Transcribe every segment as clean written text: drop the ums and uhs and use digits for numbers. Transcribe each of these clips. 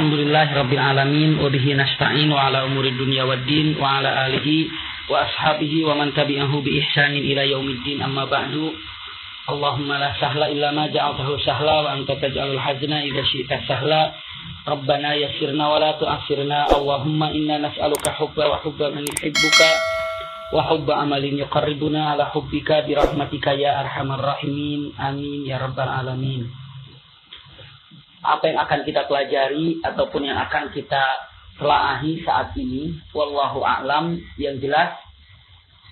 Alhamdulillahirabbil alamin wa bihi nasta'in wa ala umuri dunya waddin wa ala alihi wa ashabihi wa man tabi'ahu bi ihsanin ila yaumiddin amma ba'du. Allahumma la sahla illa ma ja'altahu sahla wa anta taj'alul hazna idza syi'ta sahla. Rabbana yassirna wa la tu'assirna. Allahumma inna nas'aluka hubba wa hubba man yuhibbuka wa hubba amalin yuqarribuna ala hubbika bi rahmatika ya arhamar rahimin. Amin ya rabbal alamin. Apa yang akan kita pelajari ataupun yang akan kita telaahi saat ini, wallahu a'lam. Yang jelas,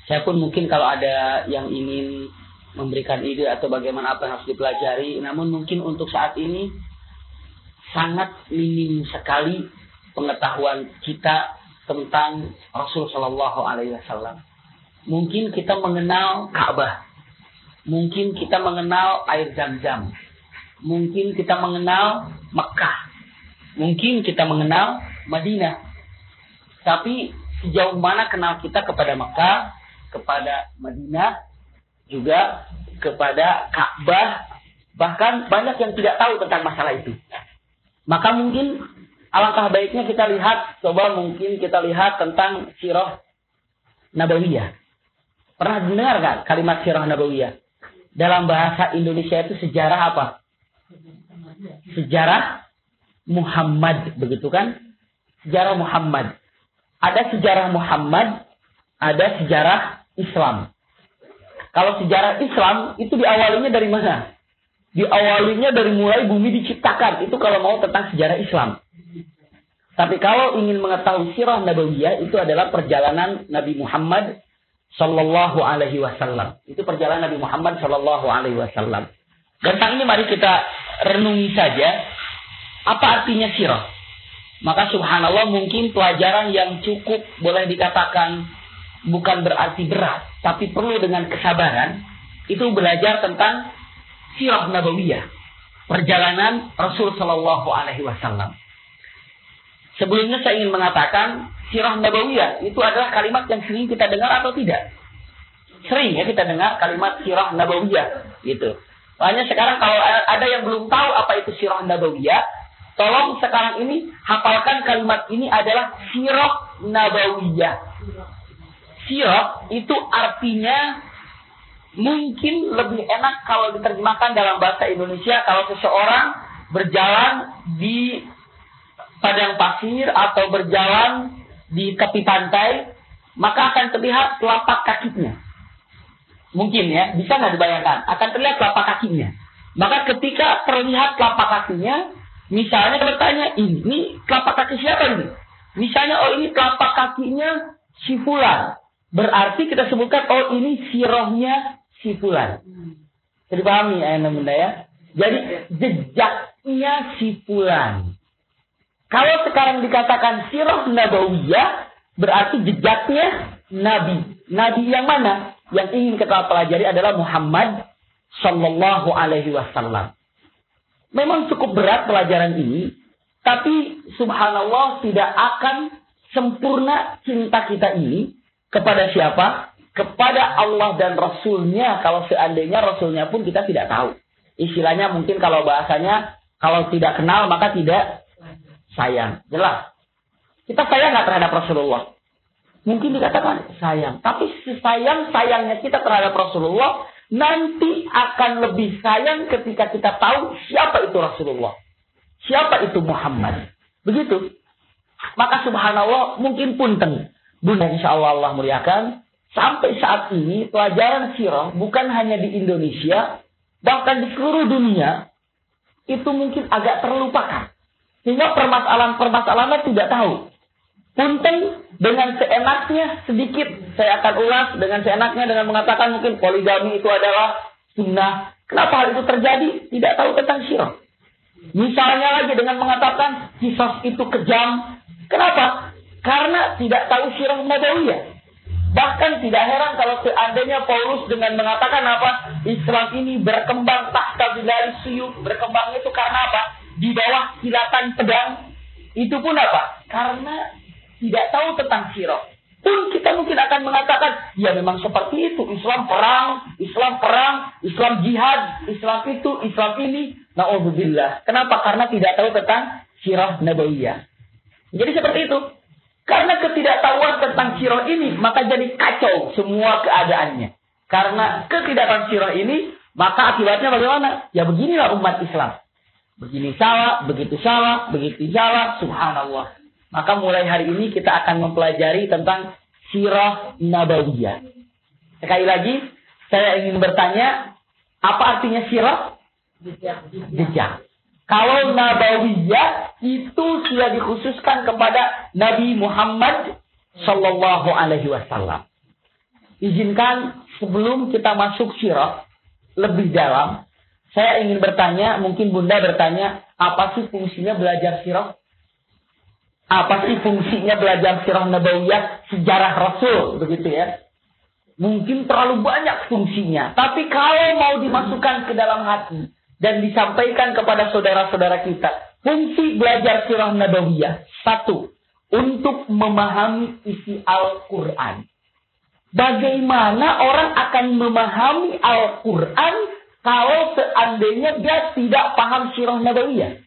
saya pun mungkin kalau ada yang ingin memberikan ide atau bagaimana apa yang harus dipelajari, namun mungkin untuk saat ini sangat minim sekali pengetahuan kita tentang Rasul Shallallahu Alaihi Wasallam. Mungkin kita mengenal Ka'bah, mungkin kita mengenal air Zam-Zam, mungkin kita mengenal Mekah, mungkin kita mengenal Madinah. Tapi sejauh mana kenal kita kepada Mekah, kepada Madinah, juga kepada Ka'bah, bahkan banyak yang tidak tahu tentang masalah itu. Maka mungkin alangkah baiknya kita lihat, mungkin kita lihat tentang sirah Nabawiyah. Pernah dengar nggak kalimat sirah Nabawiyah? Dalam bahasa Indonesia itu sejarah apa? Sejarah Muhammad, begitu kan? Sejarah Muhammad. Ada sejarah Muhammad, ada sejarah Islam. Kalau sejarah Islam itu diawalinya dari mana? Diawalinya dari mulai bumi diciptakan. Itu kalau mau tentang sejarah Islam. Tapi kalau ingin mengetahui sirah Nabawiyah, itu adalah perjalanan Nabi Muhammad Sallallahu Alaihi Wasallam. Itu perjalanan Nabi Muhammad Sallallahu Alaihi Wasallam. Tentang ini mari kita renungi saja apa artinya sirah. Maka subhanallah mungkin pelajaran yang cukup boleh dikatakan bukan berarti berat, tapi perlu dengan kesabaran. Itu belajar tentang sirah Nabawiyah, perjalanan Rasul Sallallahu Alaihi Wasallam. Sebelumnya saya ingin mengatakan sirah Nabawiyah itu adalah kalimat yang sering kita dengar atau tidak? Sering ya kita dengar kalimat sirah Nabawiyah gitu. Makanya sekarang kalau ada yang belum tahu apa itu sirah Nabawiyah, tolong sekarang ini hafalkan kalimat ini adalah sirah Nabawiyah. Sirah itu artinya mungkin lebih enak kalau diterjemahkan dalam bahasa Indonesia. Kalau seseorang berjalan di padang pasir atau berjalan di tepi pantai, maka akan terlihat telapak kakinya. Mungkin ya, bisa nggak dibayangkan? Akan terlihat telapak kakinya. Maka ketika terlihat telapak kakinya, misalnya bertanya, ini telapak kaki siapa ini? Misalnya, oh ini telapak kakinya si fulan. Berarti kita sebutkan, oh ini sirahnya si fulan. Jadi pahami ya, benda ya? Jadi jejaknya si fulan. Kalau sekarang dikatakan sirah Nabawiyah, berarti jejaknya Nabi. Nabi yang mana? Yang ingin kita pelajari adalah Muhammad Sallallahu Alaihi Wasallam. Memang cukup berat pelajaran ini, tapi subhanallah tidak akan sempurna cinta kita ini kepada siapa? Kepada Allah dan Rasulnya. Kalau seandainya Rasulnya pun kita tidak tahu. Istilahnya mungkin kalau bahasanya, kalau tidak kenal maka tidak sayang. Jelas. Kita sayang nggak terhadap Rasulullah? Mungkin dikatakan sayang. Tapi sayangnya kita terhadap Rasulullah nanti akan lebih sayang ketika kita tahu siapa itu Rasulullah. Siapa itu Muhammad. Begitu. Maka subhanallah mungkin punten. Bunda insyaallah Allah muliakan. Sampai saat ini pelajaran sirah bukan hanya di Indonesia. Bahkan di seluruh dunia. Itu mungkin agak terlupakan. Sehingga permasalahan-permasalahannya tidak tahu. Punten dengan seenaknya sedikit. Saya akan ulas dengan seenaknya dengan mengatakan mungkin poligami itu adalah sunnah. Kenapa hal itu terjadi? Tidak tahu tentang sirah. Misalnya lagi dengan mengatakan kisah itu kejam. Kenapa? Karena tidak tahu sirah Nabawiyah. Bahkan tidak heran kalau seandainya Paulus dengan mengatakan apa? Islam ini berkembang tahta bilari suyuk. Berkembang itu karena apa? Di bawah kilatan pedang. Itu pun apa? Karena tidak tahu tentang sirah. Pun kita mungkin akan mengatakan, ya memang seperti itu. Islam perang, Islam jihad, Islam itu, Islam ini. Na'udzubillah. Kenapa? Karena tidak tahu tentang sirah nabawiyah. Jadi seperti itu. Karena ketidaktahuan tentang sirah ini, maka jadi kacau semua keadaannya. Karena ketidaktahuan sirah ini, maka akibatnya bagaimana? Ya beginilah umat Islam. Begini salah, begitu salah, begitu salah, subhanallah. Maka mulai hari ini kita akan mempelajari tentang sirah nabawiyah. Sekali lagi, saya ingin bertanya, apa artinya sirah? Jejak. Kalau nabawiyah itu sudah dikhususkan kepada Nabi Muhammad Sallallahu Alaihi Wasallam. Izinkan sebelum kita masuk sirah lebih dalam, saya ingin bertanya, mungkin Bunda bertanya, apa sih fungsinya belajar sirah? Apa sih fungsinya belajar sirah nabawiyah, sejarah Rasul, begitu ya? Mungkin terlalu banyak fungsinya, tapi kalau mau dimasukkan ke dalam hati dan disampaikan kepada saudara-saudara kita, fungsi belajar sirah nabawiyah, satu, untuk memahami isi Al-Quran. Bagaimana orang akan memahami Al-Quran kalau seandainya dia tidak paham sirah nabawiyah?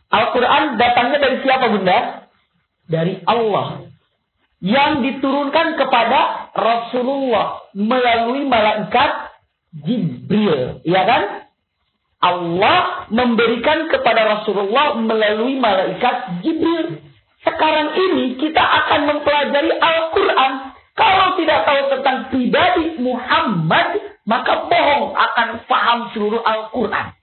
Al-Quran datangnya dari siapa, Bunda? Dari Allah. Yang diturunkan kepada Rasulullah melalui malaikat Jibril. Ya kan? Allah memberikan kepada Rasulullah melalui malaikat Jibril. Sekarang ini kita akan mempelajari Al-Quran. Kalau tidak tahu tentang pribadi Muhammad, maka bohong akan paham seluruh Al-Quran.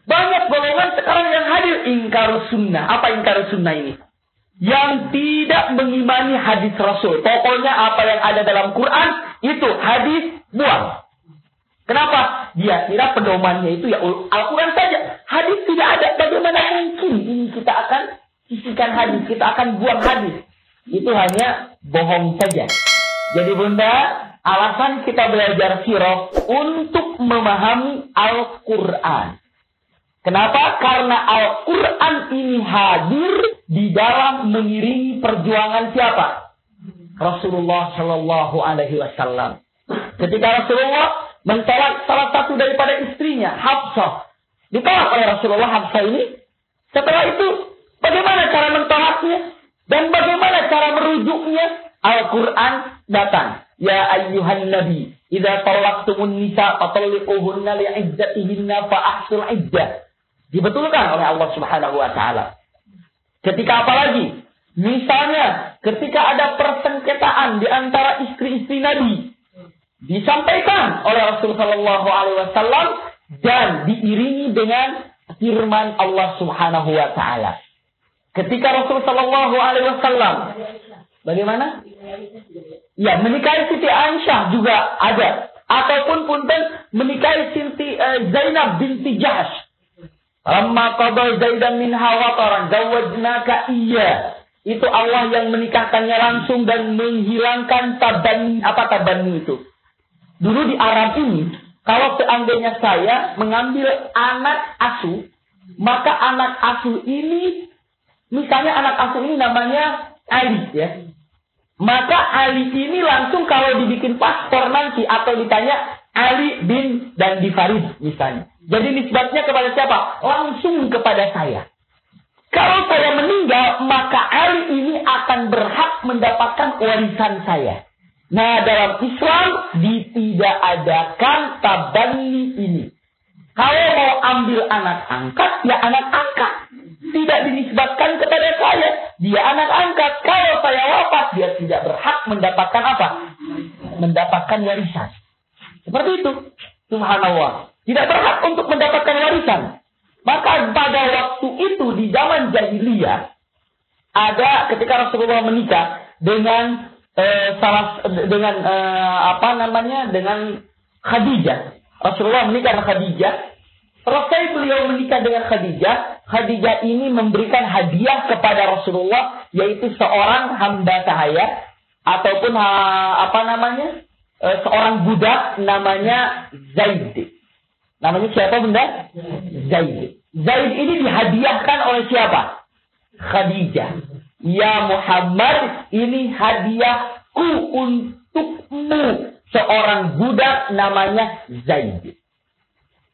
Banyak golongan sekarang yang hadir ingkar sunnah. Apa ingkar sunnah ini? Yang tidak mengimani hadis Rasul. Pokoknya apa yang ada dalam Quran, itu hadis buang. Kenapa? Dia kira pedomannya itu ya Al-Quran saja. Hadis tidak ada. Bagaimana mungkin ini kita akan sisihkan hadis, kita akan buang hadis. Itu hanya bohong saja. Jadi Bunda, alasan kita belajar sirah untuk memahami Al-Quran. Kenapa? Karena Al-Quran ini hadir di dalam mengiringi perjuangan siapa? Rasulullah Shallallahu Alaihi Wasallam. Ketika Rasulullah mentolak salah satu daripada istrinya, Hafsah. Ditolak oleh Rasulullah Hafsah ini. Setelah itu, bagaimana cara mentolaknya? Dan bagaimana cara merujuknya? Al-Quran datang. Ya ayyuhan nabi, idza talaqtumun nisa fatalliquhunna li'iddatihinna fa'ahsul iddah. Dibetulkan oleh Allah Subhanahu wa taala. Ketika apa lagi? Misalnya, ketika ada persengketaan di antara istri-istri Nabi, disampaikan oleh Rasulullah Shallallahu Alaihi Wasallam dan diiringi dengan firman Allah Subhanahu Wa Taala. Ketika Rasulullah Shallallahu Alaihi Wasallam, bagaimana? Ya, menikahi Siti Aisyah juga ada, ataupun punten menikahi Siti Zainab binti Jahsh. Amma qada Zaidan minha wataran zawajnaka iya. Itu Allah yang menikahkannya langsung dan menghilangkan tabanni. Apa tabanni itu? Dulu di Arab ini, kalau seandainya saya mengambil anak asuh, maka anak asuh ini, misalnya anak asuh ini namanya Ali, ya. Maka Ali ini langsung kalau dibikin paspor nanti atau ditanya Ali bin dan Farid misalnya. Jadi nisbatnya kepada siapa? Langsung kepada saya. Kalau saya meninggal, maka Ali ini akan berhak mendapatkan warisan saya. Nah, dalam Islam ditidakadakan tabanni ini. Kalau mau ambil anak angkat, ya anak angkat. Tidak dinisbatkan kepada saya. Dia anak angkat. Kalau saya wafat, dia tidak berhak mendapatkan apa? Mendapatkan warisan. Seperti itu. Subhanallah. Tidak berhak untuk mendapatkan warisan. Maka pada waktu itu di zaman jahiliyah, ada ketika Rasulullah menikah dengan dengan Khadijah. Rasulullah menikah dengan Khadijah. Selesai beliau menikah dengan Khadijah, Khadijah ini memberikan hadiah kepada Rasulullah, yaitu seorang hamba sahaya ataupun seorang budak namanya Zaid. Namanya siapa, Bunda? Zaid. Zaid ini dihadiahkan oleh siapa? Khadijah. Ya Muhammad, ini hadiahku untukmu. Seorang budak namanya Zaid.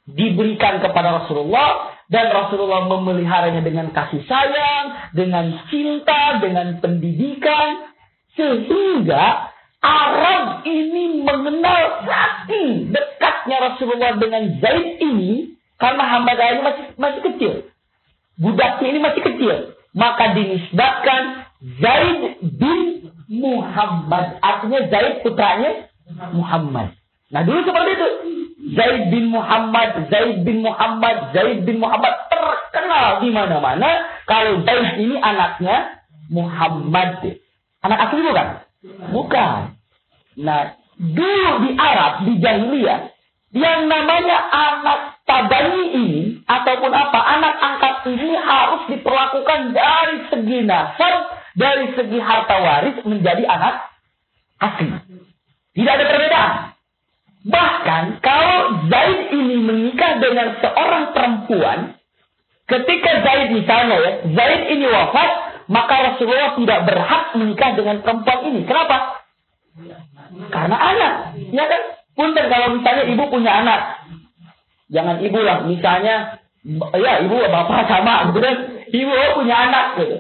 diberikan kepada Rasulullah, dan Rasulullah memeliharanya dengan kasih sayang, dengan cinta, dengan pendidikan, sehingga Arab ini mengenal saking dekatnya Rasulullah dengan Zaid ini, karena hamba saya ini masih kecil, budaknya ini masih kecil, maka dinisbatkan Zaid bin Muhammad, artinya Zaid putranya Muhammad. Nah dulu seperti itu, Zaid bin Muhammad, Zaid bin Muhammad, Zaid bin Muhammad, terkenal di mana-mana. Kalau Zaid ini anaknya Muhammad, anak asli bukan? Bukan. Nah dulu di Arab, di Jahiliyah, yang namanya anak tabani ini ataupun apa, anak angkat ini harus diperlakukan dari segi nasab, dari segi harta waris menjadi anak asli. Tidak ada perbedaan. Bahkan kalau Zaid ini menikah dengan seorang perempuan, ketika Zaid misalnya ya, Zaid ini wafat, maka Rasulullah tidak berhak menikah dengan perempuan ini. Kenapa? Karena anak, ya kan? Punten kalau misalnya ibu punya anak, jangan ibu lah, misalnya ya ibu bapak sama, gitu kan? Ibu punya anak, gitu.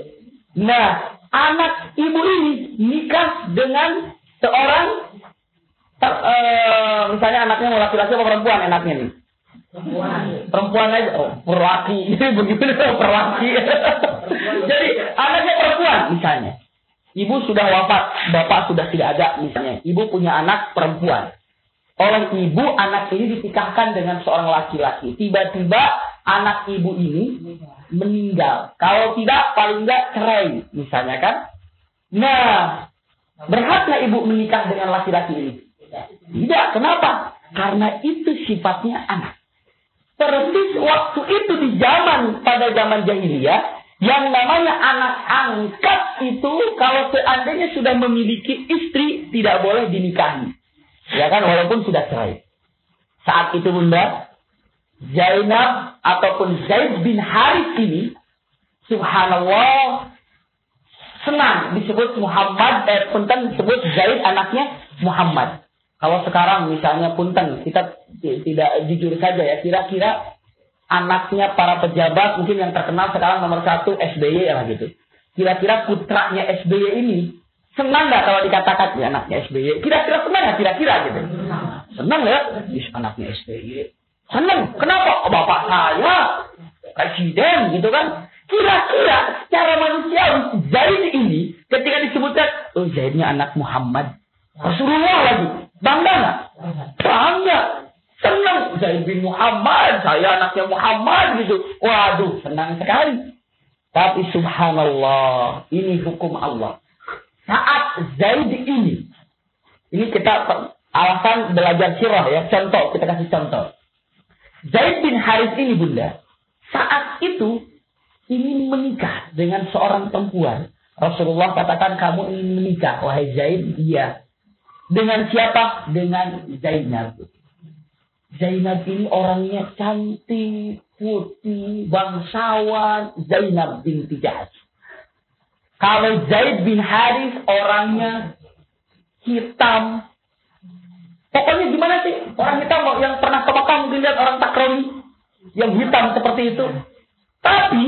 Nah, anak ibu ini nikah dengan seorang misalnya anaknya mau laki-laki atau perempuan enaknya nih? Perempuan aja. Oh, perlaki. Begitu perlaki. Jadi anaknya perempuan misalnya. Ibu sudah wafat, bapak sudah tidak ada misalnya. Ibu punya anak perempuan. Oleh ibu anak ini dinikahkan dengan seorang laki-laki. Tiba-tiba anak ibu ini meninggal. Kalau tidak paling tidak cerai misalnya kan. Nah, berhaknya ibu menikah dengan laki-laki ini? Tidak, kenapa? Karena itu sifatnya anak. Persis waktu itu pada zaman jahiliyah, yang namanya anak angkat itu kalau seandainya sudah memiliki istri tidak boleh dinikahi. Ya kan, walaupun sudah cerai. Saat itu Bunda, Zainab ataupun Zaid bin Harith ini, subhanallah, senang disebut Muhammad, punten disebut Zaid anaknya Muhammad. Kalau sekarang misalnya punten, kita tidak jujur saja ya, kira-kira anaknya para pejabat mungkin yang terkenal sekarang nomor 1 SBY ya gitu. Kira-kira putranya SBY ini senang nggak kalau dikatakan ya anaknya SBY? Kira-kira senang nggak kira-kira gitu? Senang ya, anaknya SBY. Senang. Kenapa? Oh, bapak saya presiden gitu kan? Kira-kira secara manusiawi Zaid ini ketika disebutkan, oh Zaidnya anak Muhammad, Rasulullah lagi, bangga nggak? Bangga, senang. Zaid bin Muhammad, saya anaknya Muhammad gitu. Waduh, senang sekali. Tapi subhanallah, ini hukum Allah. Saat Zaid ini kita alasan belajar sirah ya, contoh, kita kasih contoh. Zaid bin Harith ini Bunda, saat itu ingin menikah dengan seorang perempuan. Rasulullah katakan, kamu ingin menikah, wahai Zaid? Iya. Dengan siapa? Dengan Zainab. Zainab ini orangnya cantik, putih, bangsawan. Zainab binti Jahsh. Kalau Zaid bin Harith orangnya hitam. Pokoknya gimana sih? Orang hitam yang pernah ke Makkah mungkin lihat orang Takroni yang hitam seperti itu. Tapi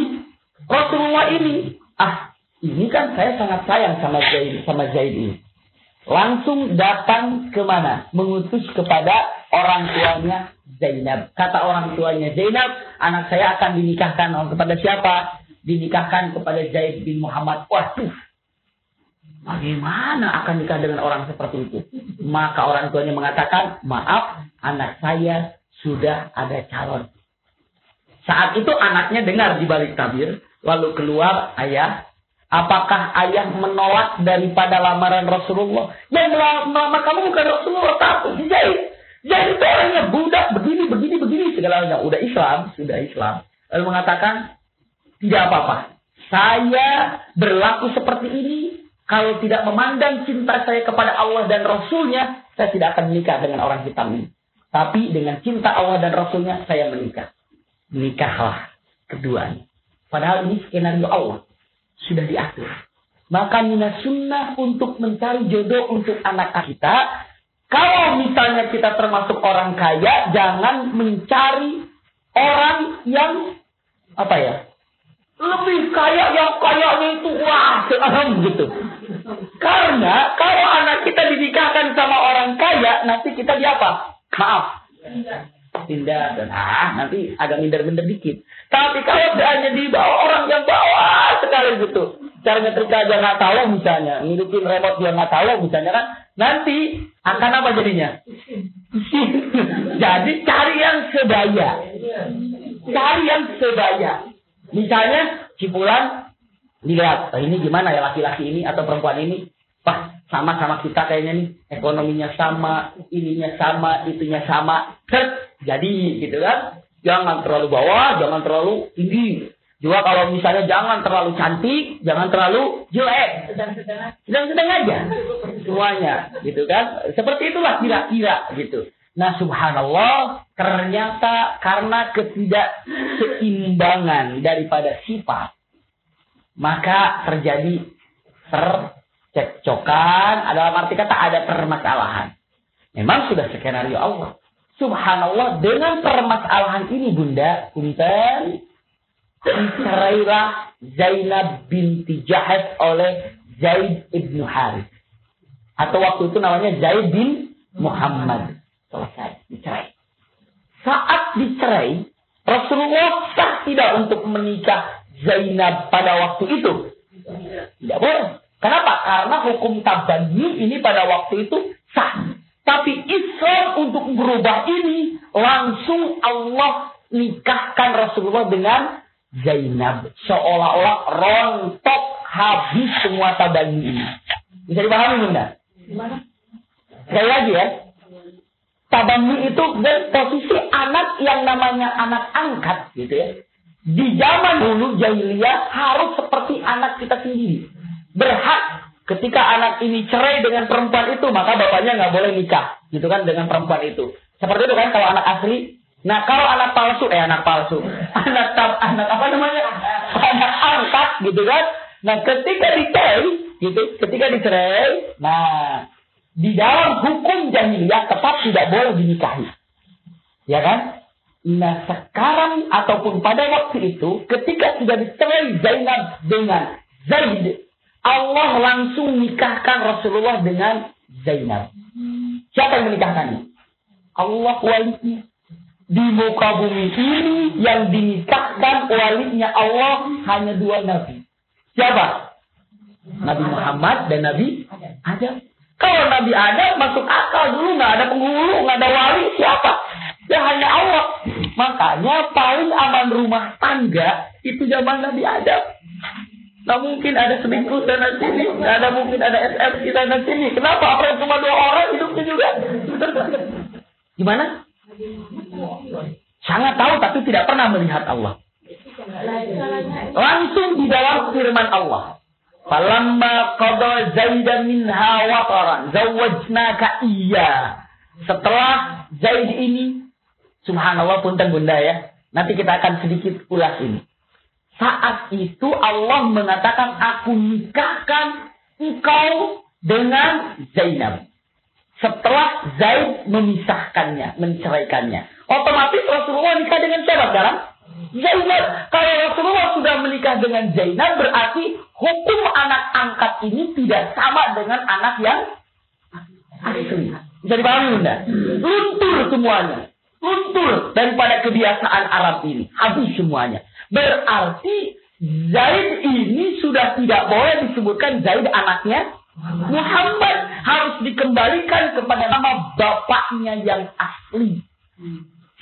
Rasulullah ini kan saya sangat sayang sama Zaid ini. Langsung datang kemana? Mengutus kepada orang tuanya Zainab. Kata orang tuanya Zainab, anak saya akan dinikahkan kepada siapa? Dinikahkan kepada Zaid bin Muhammad. Waduh, bagaimana akan nikah dengan orang seperti itu? Maka orang tuanya mengatakan, maaf, anak saya sudah ada calon. Saat itu anaknya dengar di balik tabir, lalu keluar, ayah, apakah ayah menolak daripada lamaran Rasulullah? Yang melamar kamu bukan Rasulullah, tapi Zaid. Zaid itu orangnya budak, begini, segalanya. Sudah Islam. Lalu mengatakan, tidak apa-apa. Saya berlaku seperti ini, kalau tidak memandang cinta saya kepada Allah dan Rasulnya, saya tidak akan menikah dengan orang hitam ini. Tapi dengan cinta Allah dan Rasulnya, saya menikah. Nikahlah keduanya. Padahal ini skenario Allah. Sudah diatur. Maka minas sunnah untuk mencari jodoh untuk anak kita. Kalau misalnya kita termasuk orang kaya, jangan mencari orang yang apa ya? Lebih kaya, yang kayanya itu wah, gitu. Karena kalau anak kita dinikahkan sama orang kaya, nanti kita diapa? Maaf. Tindak dan nanti agak minder-minder dikit. Tapi kalau hanya dibawa orang yang bawah sekali gitu, cara nyetrika aja nggak tahu misalnya, ngidupin remote dia nggak tahu misalnya kan, nanti akan apa jadinya? Jadi cari yang sebaya. Cari yang sebaya. Misalnya Cipulan dilihat, ini gimana ya laki-laki ini atau perempuan ini, wah sama-sama kita kayaknya nih, ekonominya sama, ininya sama, itunya sama, jadi gitu kan. Jangan terlalu bawah, jangan terlalu tinggi. Juga kalau misalnya jangan terlalu cantik, jangan terlalu jelek, sedang-sedang aja semuanya, gitu kan. Seperti itulah kira-kira gitu. Nah subhanallah, ternyata karena ketidakseimbangan daripada sifat, maka terjadi percekcokan, dalam arti kata ada permasalahan. Memang sudah skenario Allah. Subhanallah, dengan permasalahan ini Bunda, punten, dicerailah Zainab binti Jahash oleh Zaid ibn Harith. Atau waktu itu namanya Zaid bin Muhammad. Selesai, dicerai. Saat dicerai, Rasulullah sah tidak untuk menikah Zainab pada waktu itu? Tidak boleh. Kenapa? Karena hukum tabanni ini pada waktu itu sah. Tapi Islam untuk merubah ini, langsung Allah nikahkan Rasulullah dengan Zainab. Seolah-olah rontok habis semua tabanni ini. Bisa dipahami Bunda? Sekali lagi ya. Tabanni itu dan posisi anak yang namanya anak angkat gitu ya. Di zaman dulu jahiliyah harus seperti anak kita sendiri. Berhak ketika anak ini cerai dengan perempuan itu, maka bapaknya nggak boleh nikah gitu kan dengan perempuan itu. Seperti itu kan kalau anak asli. Nah kalau anak palsu, anak apa namanya? Anak angkat gitu kan. Nah ketika dicerai, nah di dalam hukum jahiliyah tetap tidak boleh dinikahi. Ya kan? Nah sekarang ataupun pada waktu itu ketika sudah dicerai Zainab dengan Zaid, Allah langsung nikahkan Rasulullah dengan Zainab. Siapa yang menikahkannya? Allah walinya. Di muka bumi ini yang dinikahkan walinya Allah hanya dua nabi. Siapa? Nabi Muhammad dan Nabi Adam. Kalau Nabi Adam masuk akal dulu, nggak ada penghulu, nggak ada wali, siapa? Ya hanya Allah. Makanya paling aman rumah tangga itu zaman Nabi Adam. Nggak mungkin ada selingkuh sana sini, nggak ada mungkin ada SM di sana sini. Kenapa? Apa cuma dua orang hidupnya juga? Gimana? Sangat tahu tapi tidak pernah melihat Allah. Langsung di dalam firman Allah. Falamma qada Zaidan minha wataran zawwajnaka iya. Setelah Zaid ini, subhanallah punten Bunda ya. Nanti kita akan sedikit ulas ini. Saat itu Allah mengatakan aku nikahkan engkau dengan Zainab. Setelah Zaid memisahkannya, menceraikannya. Otomatis Rasulullah nikah dengan siapa sekarang? Zainab. Kalau Rasulullah sudah menikah dengan Zainab, berarti hukum anak angkat ini tidak sama dengan anak yang asli. Bisa dipahami Bunda? Luntur semuanya. Luntur daripada kebiasaan Arab ini. Habis semuanya. Berarti Zaid ini sudah tidak boleh disebutkan Zaid anaknya Muhammad. Harus dikembalikan kepada nama bapaknya yang asli.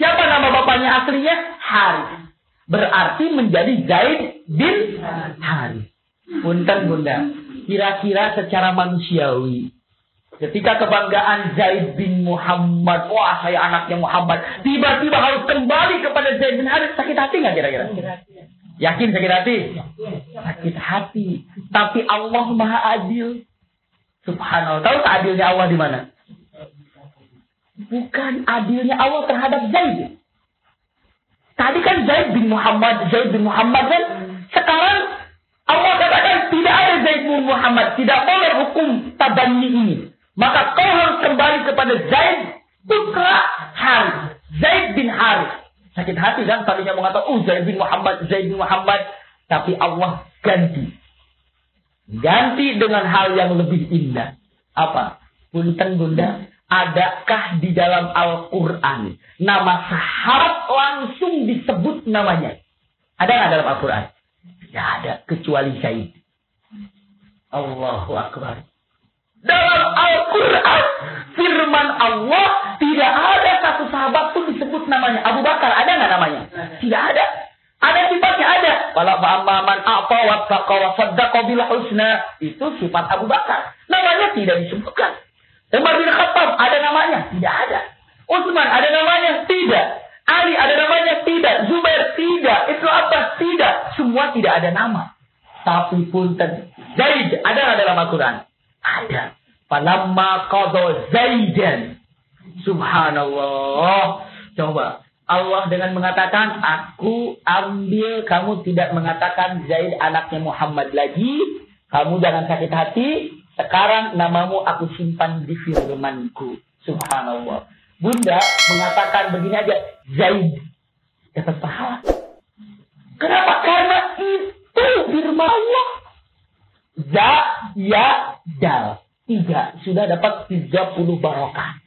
Siapa nama bapaknya aslinya? Harith. Berarti menjadi Zaid bin Harith. Punten Bunda, kira-kira secara manusiawi, ketika kebanggaan Zaid bin Muhammad, wah saya anaknya Muhammad, tiba-tiba harus kembali kepada Zaid bin Harith, sakit hati nggak kira-kira? Yakin sakit hati? Sakit hati. Tapi Allah Maha Adil. Subhanallah. Tahu tak adilnya Allah di mana? Bukan adilnya Allah terhadap Zaid. Tadi kan Zaid bin Muhammad kan. Sekarang Allah katakan tidak ada Zaid bin Muhammad. Tidak boleh hukum tabanni ini. Maka kau harus kembali kepada Zaid putra Harith. Zaid bin Harith. sakit hati kan tadinya mengatakan Zaid bin Muhammad, tapi Allah ganti dengan hal yang lebih indah. Apa? Punten Bunda, adakah di dalam Al-Quran nama sahabat langsung disebut namanya? Ada nggak dalam Al-Quran? Tidak ada, kecuali Zaid. Allahu Akbar. Dalam Al-Quran, firman Allah, tidak ada satu sahabat pun disebut namanya. Abu Bakar, ada nggak namanya? Tidak ada. Ada sifatnya, ada. Wala fa'amman a'ta wa taqa wa saddaqa bil husna. Itu sifat Abu Bakar. Namanya tidak disebutkan. Umar bin Khattab, ada namanya? Tidak ada. Utsman, ada namanya? Tidak. Ali, ada namanya? Tidak. Zubair, tidak. Ibnu Abbas, tidak. Semua tidak ada nama. Tapi punten, Zaid, ada nggak dalam Al-Quran? Ada. Falamma qada Zaidan. Subhanallah. Coba. Allah dengan mengatakan, aku ambil, kamu tidak mengatakan Zaid anaknya Muhammad lagi. Kamu jangan sakit hati. Sekarang namamu aku simpan di firmanku. Subhanallah. Bunda mengatakan begini aja. Zaid. Dapat pahala. Kenapa? Karena itu firman Allah. Za, ya, dal. 3. Sudah dapat 30 barokah.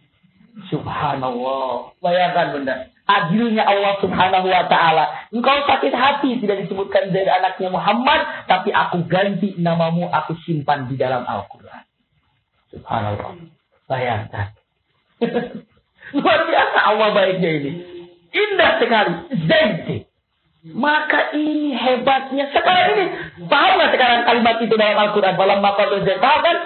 Subhanallah. Bayangkan Bunda. Adilnya Allah subhanahu wa ta'ala. Engkau sakit hati tidak disebutkan Zaid anaknya Muhammad. Tapi aku ganti namamu. Aku simpan di dalam Al-Quran. Subhanallah. Bayangkan. Luar biasa Allah baiknya ini. Indah sekali. Zaid. Maka ini hebatnya. Sekarang ini. Paham nggak sekarang kalimat itu dalam Al-Quran? Dalam maqatul Zaid. Paham kan?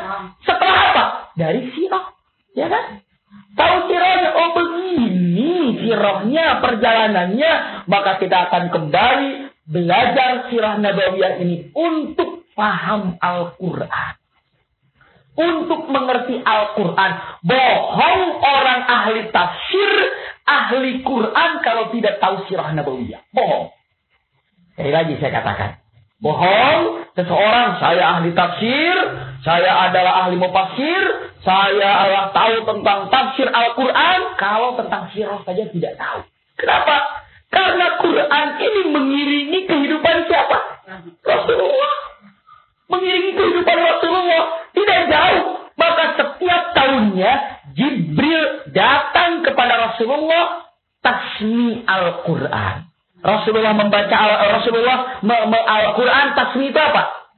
Setelah apa? Dari sirah. Ya kan? Tahu sirahnya, oh begini sirahnya, perjalanannya, maka kita akan kembali belajar sirah Nabawiyah ini untuk paham Al-Quran. Untuk mengerti Al-Quran. Bohong orang ahli tafsir, ahli Quran kalau tidak tahu sirah Nabawiyah. Bohong. Sekali lagi saya katakan. Bohong, seseorang, saya ahli tafsir, saya adalah ahli mufassir, saya adalah tahu tentang tafsir Al-Quran, kalau tentang sirah saja tidak tahu. Kenapa? Karena Quran ini mengiringi kehidupan siapa? Rasulullah. Mengiringi kehidupan Rasulullah. Tidak jauh. Maka setiap tahunnya Jibril datang kepada Rasulullah tasmi Al-Quran. Rasulullah membaca Al-Quran, tasmi itu apa?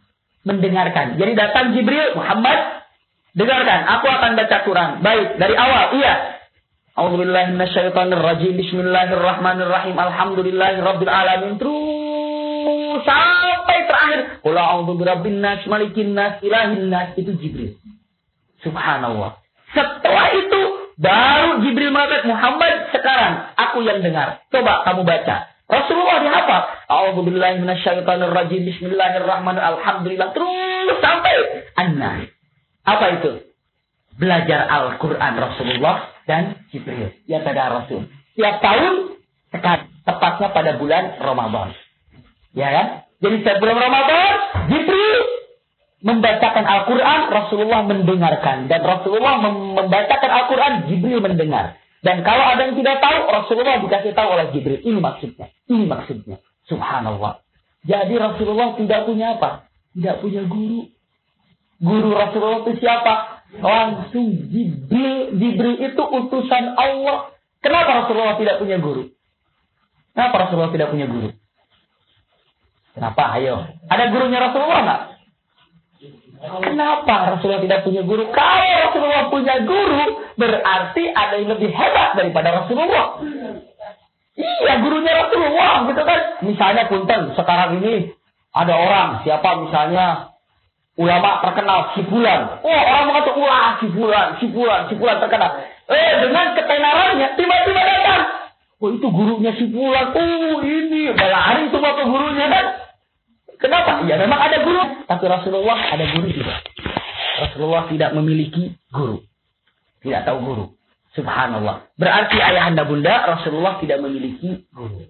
Mendengarkan. Jadi datang Jibril, Muhammad, dengarkan, aku akan baca Quran. Baik, dari awal, iya. A'udzubillahi minasyaitonirrajim. Bismillahirrahmanirrahim. Alhamdulillahirabbil alamin. Terus sampai terakhir. Qul a'udzu birabbin nas, malikin nas, ilahin nas. Itu Jibril. Subhanallah. Setelah itu baru Jibril mengatakan, Muhammad, sekarang aku yang dengar. Coba kamu baca. Rasulullah dihafal. A'udzubillahi minasyaitonirrajim. Bismillahirrahmanirrahim. Alhamdulillah. Terus sampai An-Nas. Apa itu? Belajar Al-Quran Rasulullah dan Jibril. Yang ada Rasul. Tiap tahun, tepatnya pada bulan Ramadan. Ya kan? Jadi sebelum Ramadan, Jibril membacakan Al-Quran, Rasulullah mendengarkan. Dan Rasulullah membacakan Al-Quran, Jibril mendengar. Dan kalau ada yang tidak tahu, Rasulullah dikasih tahu oleh Jibril. Ini maksudnya. Ini maksudnya. Subhanallah. Jadi Rasulullah tidak punya apa? Tidak punya guru. Guru Rasulullah itu siapa? Langsung Jibril. Jibril itu utusan Allah. Kenapa Rasulullah tidak punya guru? Kenapa Rasulullah tidak punya guru? Kenapa? Ayo. Ada gurunya Rasulullah nggak? Kenapa Rasulullah tidak punya guru? Kalau Rasulullah punya guru, berarti ada yang lebih hebat daripada Rasulullah. Iya, gurunya Rasulullah, gitu kan? Misalnya punten, sekarang ini ada orang, siapa misalnya ulama terkenal, si Fulan. Oh, orang mengatakan, wah, si Fulan terkenal. Dengan ketenarannya, tiba-tiba datang. Oh, itu gurunya si Fulan. Oh, ini, lari semua ke gurunya kan? Kenapa? Ya memang ada guru. Tapi Rasulullah ada guru juga. Rasulullah tidak memiliki guru. Tidak tahu guru. Subhanallah. Berarti ayahanda bunda Rasulullah tidak memiliki guru.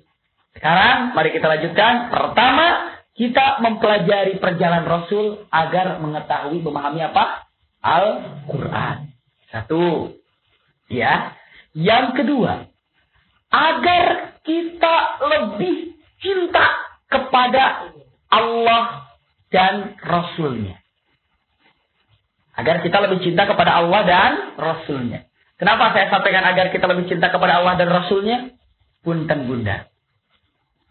Sekarang mari kita lanjutkan. Pertama, kita mempelajari perjalanan Rasul agar mengetahui, memahami apa? Al-Quran. 1. Ya. Yang kedua, agar kita lebih cinta kepada Allah dan Rasulnya. Agar kita lebih cinta kepada Allah dan Rasulnya. Kenapa saya sampaikan agar kita lebih cinta kepada Allah dan Rasulnya? Punten bunda.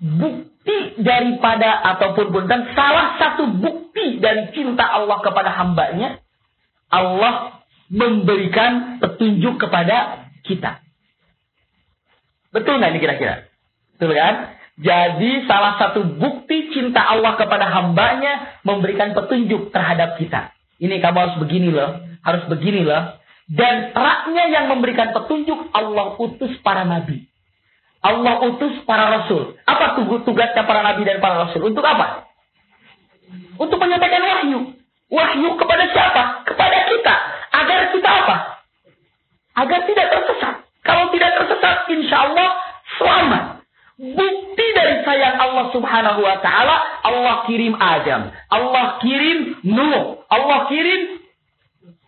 Bukti daripada ataupun punten salah satu bukti dari cinta Allah kepada hambanya, Allah memberikan petunjuk kepada kita. Betul nggak ini kira-kira? Betul kan? Jadi salah satu bukti cinta Allah kepada hambanya memberikan petunjuk terhadap kita. Ini kamu harus begini loh, harus begini loh. Dan raknya yang memberikan petunjuk, Allah utus para nabi. Allah utus para rasul. Apa tugasnya para nabi dan para rasul? Untuk apa? Untuk menyampaikan wahyu. Wahyu kepada siapa? Kepada kita. Agar kita apa? Agar tidak tersesat. Kalau tidak tersesat, insya Allah selamat. Bukti dari sayang Allah subhanahu wa ta'ala, Allah kirim Adam. Allah kirim Nuh. Allah kirim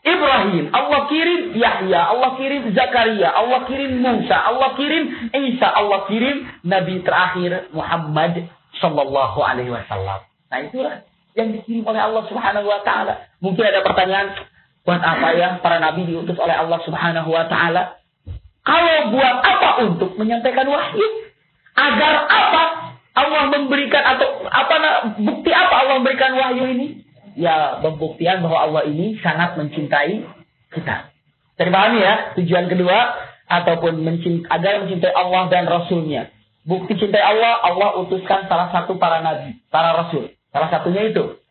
Ibrahim, Allah kirim Yahya, Allah kirim Zakaria, Allah kirim Musa, Allah kirim Isa, Allah kirim Nabi terakhir Muhammad sallallahu alaihi wasallam. Nah itulah yang dikirim oleh Allah subhanahu wa ta'ala. Mungkin ada pertanyaan, buat apa ya para nabi diutus oleh Allah subhanahu wa ta'ala? Kalau buat apa? Untuk menyampaikan wahyu. Agar apa? Allah memberikan atau bukti apa Allah memberikan wahyu ini? Ya, pembuktian bahwa Allah ini sangat mencintai kita. Terpahami ya? Tujuan kedua, ataupun agar mencintai Allah dan Rasulnya. Bukti cintai Allah, Allah utuskan salah satu para nabi, para rasul. Salah satunya itu.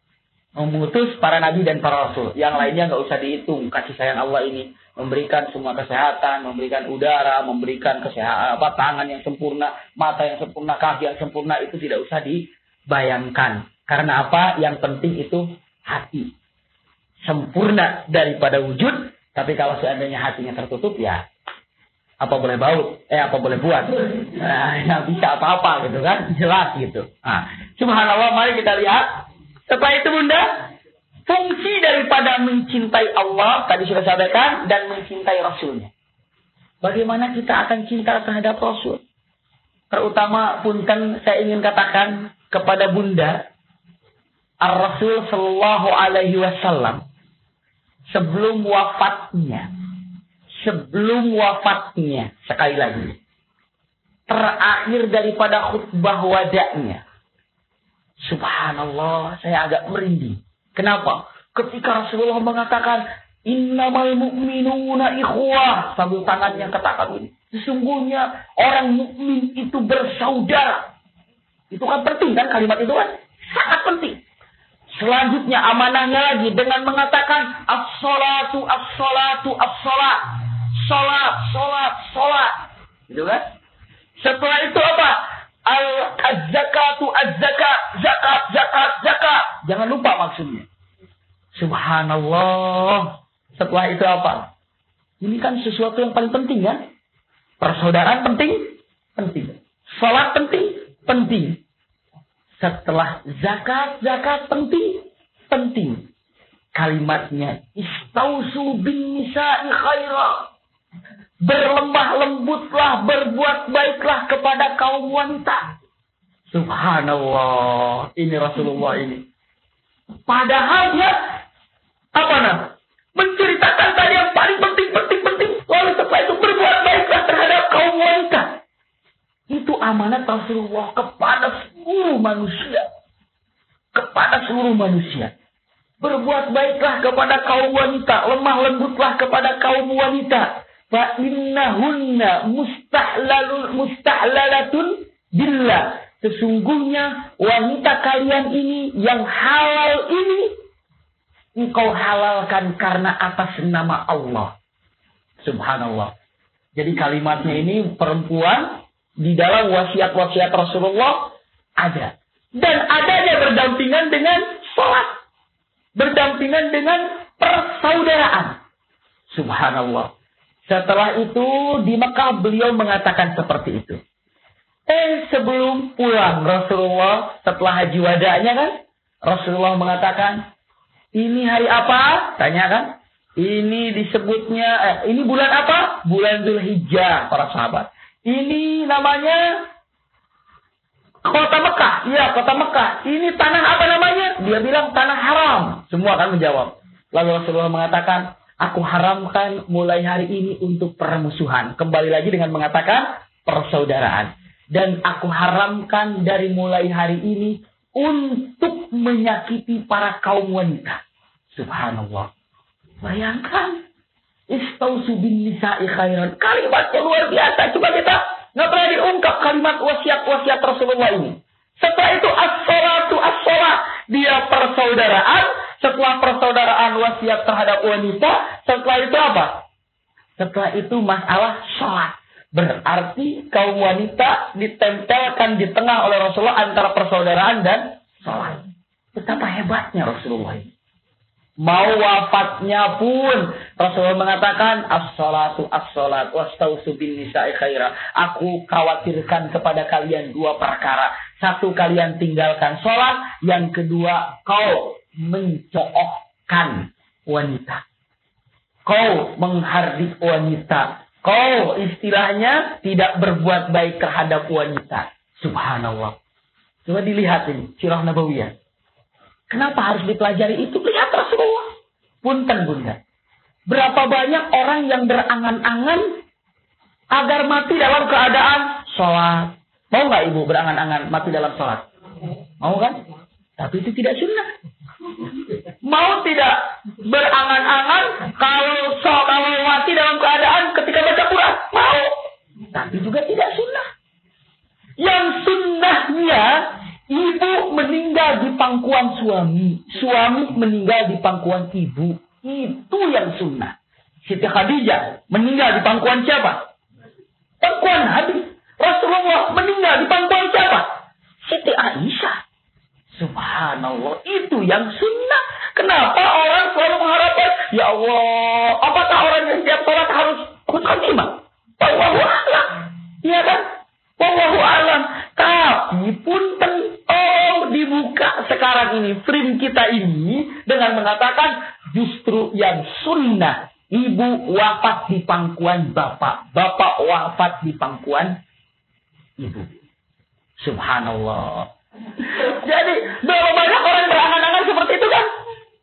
Mengutus para nabi dan para rasul. Yang lainnya nggak usah dihitung. Kasih sayang Allah ini. Memberikan semua kesehatan, memberikan udara, memberikan kesehatan, tangan yang sempurna, mata yang sempurna, kaki yang sempurna. Itu tidak usah dibayangkan. Karena apa? Yang penting itu hati sempurna daripada wujud. Tapi kalau seandainya hatinya tertutup, ya apa boleh apa boleh buat, nggak bisa apa-apa gitu kan, jelas gitu. Subhanallah, mari kita lihat. Setelah itu bunda, fungsi daripada mencintai Allah tadi sudah sampaikan, dan mencintai Rasulnya. Bagaimana kita akan cinta terhadap Rasul? Terutama punten saya ingin katakan kepada bunda, Ar-Rasul Sallallahu Alaihi Wasallam sebelum wafatnya, sekali lagi, terakhir daripada khutbah wada'nya, subhanallah, saya agak merinding. Kenapa? Ketika Rasulullah mengatakan, innamal mu'minuna ikhwah, sambil tangannya katakan ini, sesungguhnya orang mukmin itu bersaudara. Itu kan penting kan, kalimat itu kan sangat penting. Selanjutnya amanahnya lagi dengan mengatakan as-salatu as-salatu as-salat. Salat. Gitu kan? Setelah itu apa? Az-zakatu az-zakat. Zakat. Jangan lupa maksudnya. Subhanallah. Setelah itu apa? Ini kan sesuatu yang paling penting kan? Persaudaraan penting. Salat penting. Setelah zakat penting. Kalimatnya istausu bin nisa'i khaira. Berlemah lembutlah, berbuat baiklah kepada kaum wanita. Subhanallah, ini Rasulullah ini. Padahal dia menceritakan tadi yang paling penting. Lalu setelah itu berbuat baiklah terhadap kaum wanita. Itu amanat Rasulullah kepada seluruh manusia. Berbuat baiklah kepada kaum wanita. Lemah lembutlah kepada kaum wanita. Fa innahunna mustahlalatun billah. Sesungguhnya wanita kalian ini yang halal ini, engkau halalkan karena atas nama Allah. Subhanallah. Jadi kalimatnya ini perempuan di dalam wasiat-wasiat Rasulullah ada. Dan adanya berdampingan dengan sholat. Berdampingan dengan persaudaraan. Subhanallah. Setelah itu di Mekah beliau mengatakan seperti itu. Sebelum pulang Rasulullah setelah haji wada'nya kan, Rasulullah mengatakan, ini hari apa? Tanya kan? Ini disebutnya, ini bulan apa? Bulan Dzulhijjah, para sahabat. Ini namanya Kota Mekah. Iya, kota Mekah. Ini tanah apa namanya? Dia bilang tanah haram. Semua akan menjawab. Lalu Rasulullah mengatakan, aku haramkan mulai hari ini untuk permusuhan. Kembali lagi dengan mengatakan persaudaraan. Dan aku haramkan dari mulai hari ini untuk menyakiti para kaum wanita. Subhanallah. Bayangkan. Istausu bin nisa'i khairan. Kalimatnya luar biasa. Coba kita nggak pernah diungkap kalimat wasiat-wasiat Rasulullah ini. Setelah itu as-salatu as-salat. Dia persaudaraan. Setelah persaudaraan wasiat terhadap wanita. Setelah itu apa? Setelah itu masalah salat. Berarti kaum wanita ditempelkan di tengah oleh Rasulullah antara persaudaraan dan salat. Betapa hebatnya Rasulullah ini. Mau wafatnya pun Rasulullah mengatakan as-salatu as-salat wastausu bin nisa'i khaira. Aku khawatirkan kepada kalian dua perkara. Satu, kalian tinggalkan salat. Yang kedua, kau mencoohkan wanita. Kau menghardik wanita. Kau istilahnya tidak berbuat baik terhadap wanita. Subhanallah. Coba dilihat ini sirah nabawiyah. Kenapa harus dipelajari itu? Lihat Rasulullah. Punten bunda. Berapa banyak orang yang berangan-angan agar mati dalam keadaan sholat. Mau nggak ibu berangan-angan mati dalam sholat? Mau kan? Tapi itu tidak sunnah. Mau tidak berangan-angan kalau mati dalam keadaan ketika baca Quran? Mau. Tapi juga tidak sunnah. Yang sunnahnya ibu meninggal di pangkuan suami. Suami meninggal di pangkuan ibu. Itu yang sunnah. Siti Khadijah meninggal di pangkuan siapa? Pangkuan Nabi. Rasulullah meninggal di pangkuan siapa? Siti Aisyah. Subhanallah. Itu yang sunnah. Kenapa orang selalu mengharapkan, ya Allah, apakah orang yang setiap sholat harus khutimah? Wallahu a'lam. Iya kan? Wallahu a'lam. Tapi punten dibuka sekarang ini frame kita ini dengan mengatakan justru yang sunnah, ibu wafat di pangkuan bapak, bapak wafat di pangkuan ibu. Subhanallah. Jadi berapa banyak orang berangan-angan seperti itu kan?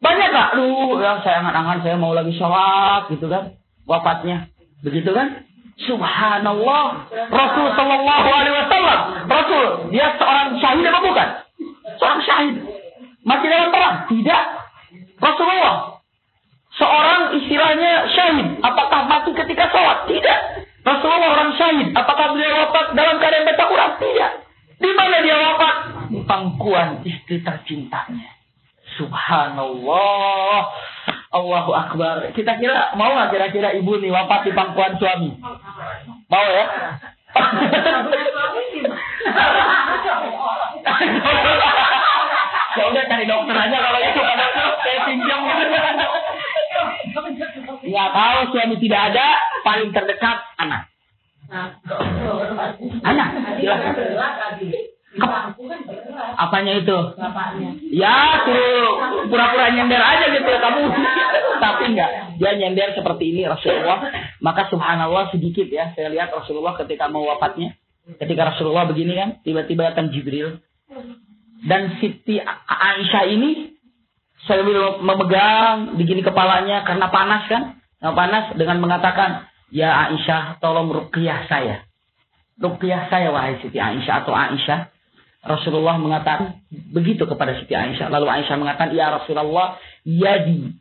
Banyak nggak? Aduh, ya saya angan-angan saya mau lagi sholat gitu kan? Wafatnya, begitu kan? Subhanallah. Rasul Sallallahu Alaihi Wasallam, Rasul dia seorang syahid apa bukan? Seorang syahid. Mati dalam perang? Tidak. Rasulullah seorang istilahnya syahid. Apakah mati ketika sholat? Tidak. Rasulullah orang syahid. Apakah beliau wafat dalam keadaan baca Quran? Tidak. Di mana dia wafat? Di pangkuan istri tercintanya. Subhanallah. Allahu Akbar. Kita kira mau nggak kira-kira ibu nih wafat di pangkuan suami? Mau ya? Ya udah cari dokter aja kalau itu, kalau saya pinjam gitu. Ya kalau suami tidak ada, paling terdekat anak. Anak, silakan. Apanya itu? Ya suruh pura-pura nyender aja gitu kamu. Tapi enggak, dia nyender seperti ini Rasulullah. Maka subhanallah sedikit ya, saya lihat Rasulullah ketika mau wafatnya. Ketika Rasulullah begini kan, tiba-tiba datang Jibril. Dan Siti Aisyah ini sambil memegang begini kepalanya karena panas kan? Nah, panas dengan mengatakan, ya Aisyah tolong ruqyah saya. Ruqyah saya wahai Siti Aisyah atau Aisyah. Rasulullah mengatakan begitu kepada Siti Aisyah. Lalu Aisyah mengatakan, ya Rasulullah yadi.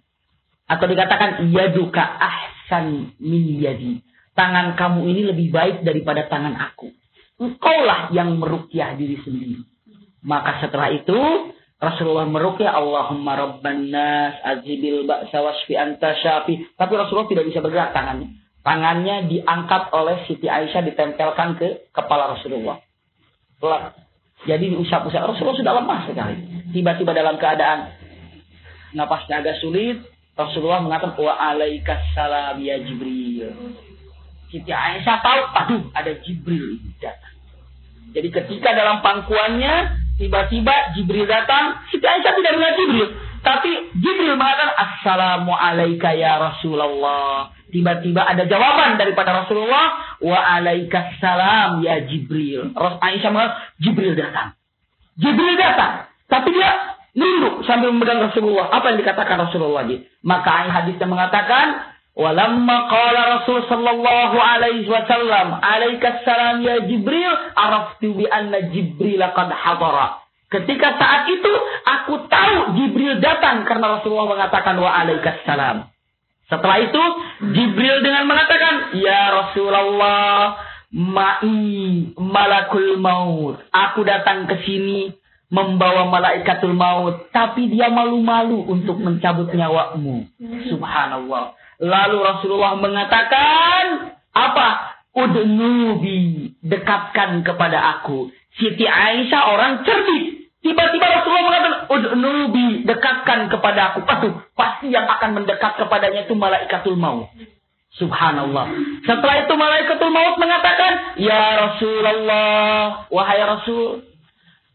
Atau dikatakan yaduka ahsan min yadi. Tangan kamu ini lebih baik daripada tangan aku. Engkaulah yang meruqyah diri sendiri. Maka setelah itu Rasulullah meruqyah Allahumma rabban nas azhibil ba'sa wasfi anta syafi. Tapi Rasulullah tidak bisa bergerak tangannya. Tangannya diangkat oleh Siti Aisyah, ditempelkan ke kepala Rasulullah. Jadi diusap-usap. Rasulullah sudah lemah sekali. Tiba-tiba dalam keadaan napasnya agak sulit, Rasulullah mengatakan wa alaikassalam ya Jibril. Siti Aisyah tahu, aduh ada Jibril ini datang. Jadi ketika dalam pangkuannya tiba-tiba Jibril datang, Siti Aisyah tidak melihat Jibril, tapi Jibril mengatakan assalamu alaika ya Rasulullah. Tiba-tiba ada jawaban daripada Rasulullah. Wa alaikassalam ya Jibril. Aisyah mengatakan, Jibril datang. Jibril datang. Tapi dia nunduk sambil memegang Rasulullah. Apa yang dikatakan Rasulullah? Maka hadisnya mengatakan, walamma qala Rasul sallallahu alaihi wasallam, alaikassalam ya Jibril, araftu bi anna Jibril qad hadara. Ketika saat itu aku tahu Jibril datang karena Rasulullah mengatakan wa alaikassalam. Setelah itu Jibril dengan mengatakan, ya Rasulullah, ma'i malakul maut. Aku datang ke sini membawa malaikatul maut, tapi dia malu-malu untuk mencabut nyawamu. Subhanallah. Lalu Rasulullah mengatakan, apa? Udnubi, dekatkan kepada aku. Siti Aisyah orang cerdik. Tiba-tiba Rasulullah mengatakan, udnubi, dekatkan kepada aku. Pasti yang akan mendekat kepadanya itu malaikatul maut. Subhanallah. Setelah itu malaikatul maut mengatakan, ya Rasulullah, wahai Rasul,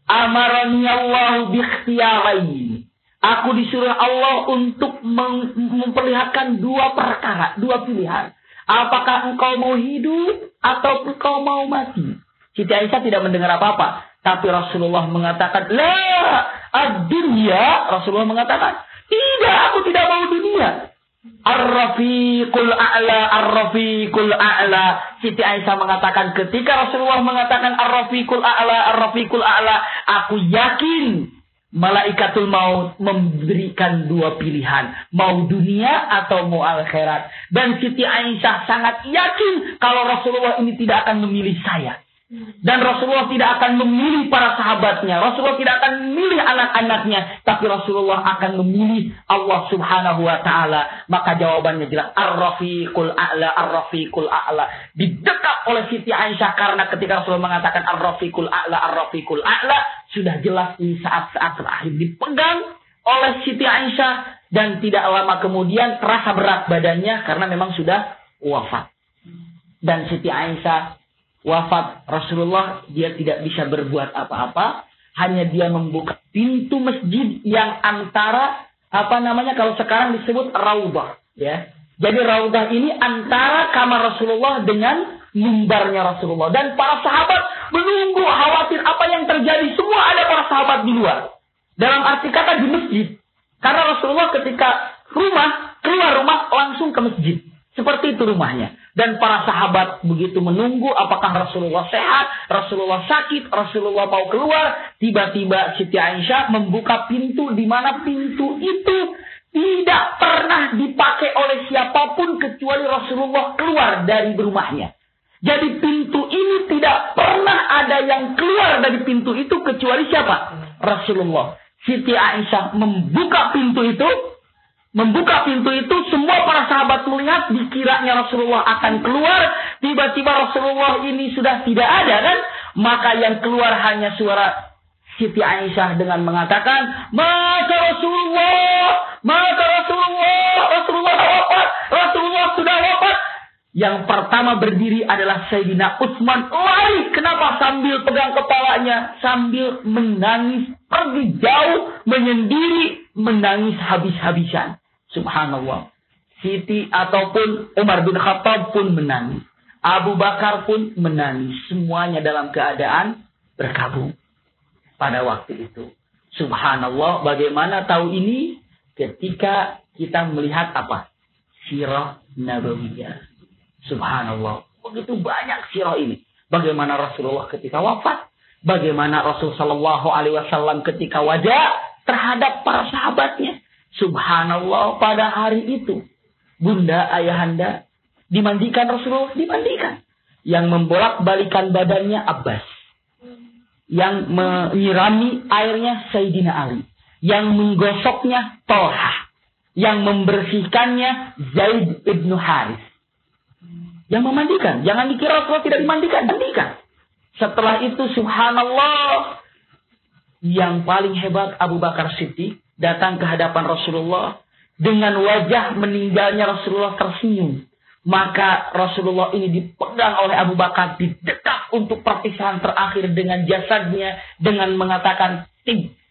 amarani Allah bikhtiyarain. Aku disuruh Allah untuk memperlihatkan dua perkara, dua pilihan. Apakah engkau mau hidup atau engkau mau mati? Siti Aisyah tidak mendengar apa-apa. Tapi Rasulullah mengatakan, la ad-dunya. Rasulullah mengatakan, tidak, aku tidak mau dunia. Ar-rafiqul a'la, ar-rafiqul a'la. Siti Aisyah mengatakan, ketika Rasulullah mengatakan ar-rafiqul a'la, ar-rafiqul a'la, aku yakin malaikatul maut memberikan dua pilihan. Mau dunia atau mau akhirat. Dan Siti Aisyah sangat yakin kalau Rasulullah ini tidak akan memilih saya. Dan Rasulullah tidak akan memilih para sahabatnya. Rasulullah tidak akan memilih anak-anaknya. Tapi Rasulullah akan memilih Allah subhanahu wa ta'ala. Maka jawabannya jelas. Ar-rafiqul a'la, ar-rafiqul a'la. Didekap oleh Siti Aisyah. Karena ketika Rasulullah mengatakan ar-rafiqul a'la, ar-rafiqul a'la. Sudah jelas di saat-saat terakhir dipegang oleh Siti Aisyah. Dan tidak lama kemudian terasa berat badannya. Karena memang sudah wafat. Dan Siti Aisyah wafat, Rasulullah dia tidak bisa berbuat apa-apa, hanya dia membuka pintu masjid yang antara kalau sekarang disebut raudah, ya. Jadi raudah ini antara kamar Rasulullah dengan mimbarnya Rasulullah, dan para sahabat menunggu khawatir apa yang terjadi. Semua ada para sahabat di luar. Dalam arti kata di masjid. Karena Rasulullah ketika keluar rumah langsung ke masjid. Seperti itu rumahnya. Dan para sahabat begitu menunggu apakah Rasulullah sehat, Rasulullah sakit, Rasulullah mau keluar. Tiba-tiba Siti Aisyah membuka pintu, di mana pintu itu tidak pernah dipakai oleh siapapun kecuali Rasulullah keluar dari rumahnya. Jadi pintu ini tidak pernah ada yang keluar dari pintu itu kecuali siapa? Rasulullah. Siti Aisyah membuka pintu itu. Semua para sahabat melihat, dikiranya Rasulullah akan keluar. Tiba-tiba Rasulullah ini sudah tidak ada kan? Maka yang keluar hanya suara Siti Aisyah dengan mengatakan, maka Rasulullah wafat, Rasulullah sudah wafat. Yang pertama berdiri adalah Sayyidina Utsman. Lari, kenapa? Sambil pegang kepalanya, sambil menangis, pergi jauh, menyendiri, menangis habis-habisan. Subhanallah. Siti ataupun Umar bin Khattab pun menangis. Abu Bakar pun menangis. Semuanya dalam keadaan berkabung pada waktu itu. Subhanallah. Bagaimana tahu ini? Ketika kita melihat apa? Sirah Nabawiyah. Subhanallah. Begitu banyak sirah ini. Bagaimana Rasulullah ketika wafat. Bagaimana Rasul Sallallahu Alaihi Wasallam ketika wajah terhadap para sahabatnya. Subhanallah, pada hari itu bunda ayahanda dimandikan, Rasulullah dimandikan. Yang membolak-balikan badannya Abbas. Yang menyirami airnya Sayyidina Ali. Yang menggosoknya Tolha. Yang membersihkannya Zaid ibn Haris. Yang memandikan. Jangan dikira Rasulullah tidak dimandikan. Mandikan. Setelah itu subhanallah, yang paling hebat Abu Bakar Siddiq datang ke hadapan Rasulullah. Dengan wajah meninggalnya Rasulullah tersenyum. Maka Rasulullah ini dipegang oleh Abu Bakar. Didekap untuk perpisahan terakhir dengan jasadnya. Dengan mengatakan,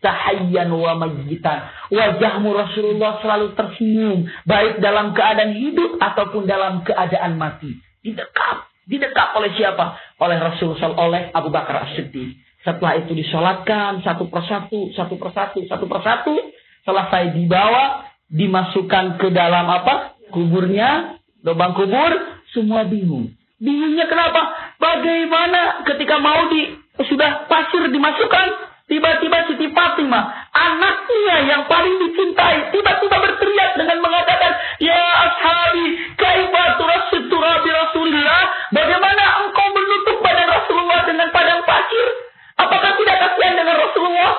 tahayyan wa mayyitan. Wajahmu Rasulullah selalu tersenyum, baik dalam keadaan hidup ataupun dalam keadaan mati. Didekap oleh siapa? Oleh Rasulullah, oleh Abu Bakar As-Siddiq. Setelah itu disolatkan satu persatu. Selesai dibawa, dimasukkan ke dalam kuburnya, lubang kubur. Semua bingung. Bingungnya kenapa? Bagaimana ketika sudah pasir dimasukkan, tiba-tiba Siti Fatimah, anaknya yang paling dicintai, tiba-tiba berteriak dengan mengatakan, "Ya ashabi, kaifa turassitura bi Rasulillah?" Bagaimana engkau menutup badan Rasulullah dengan padang pasir? Apakah tidak kasihan dengan Rasulullah?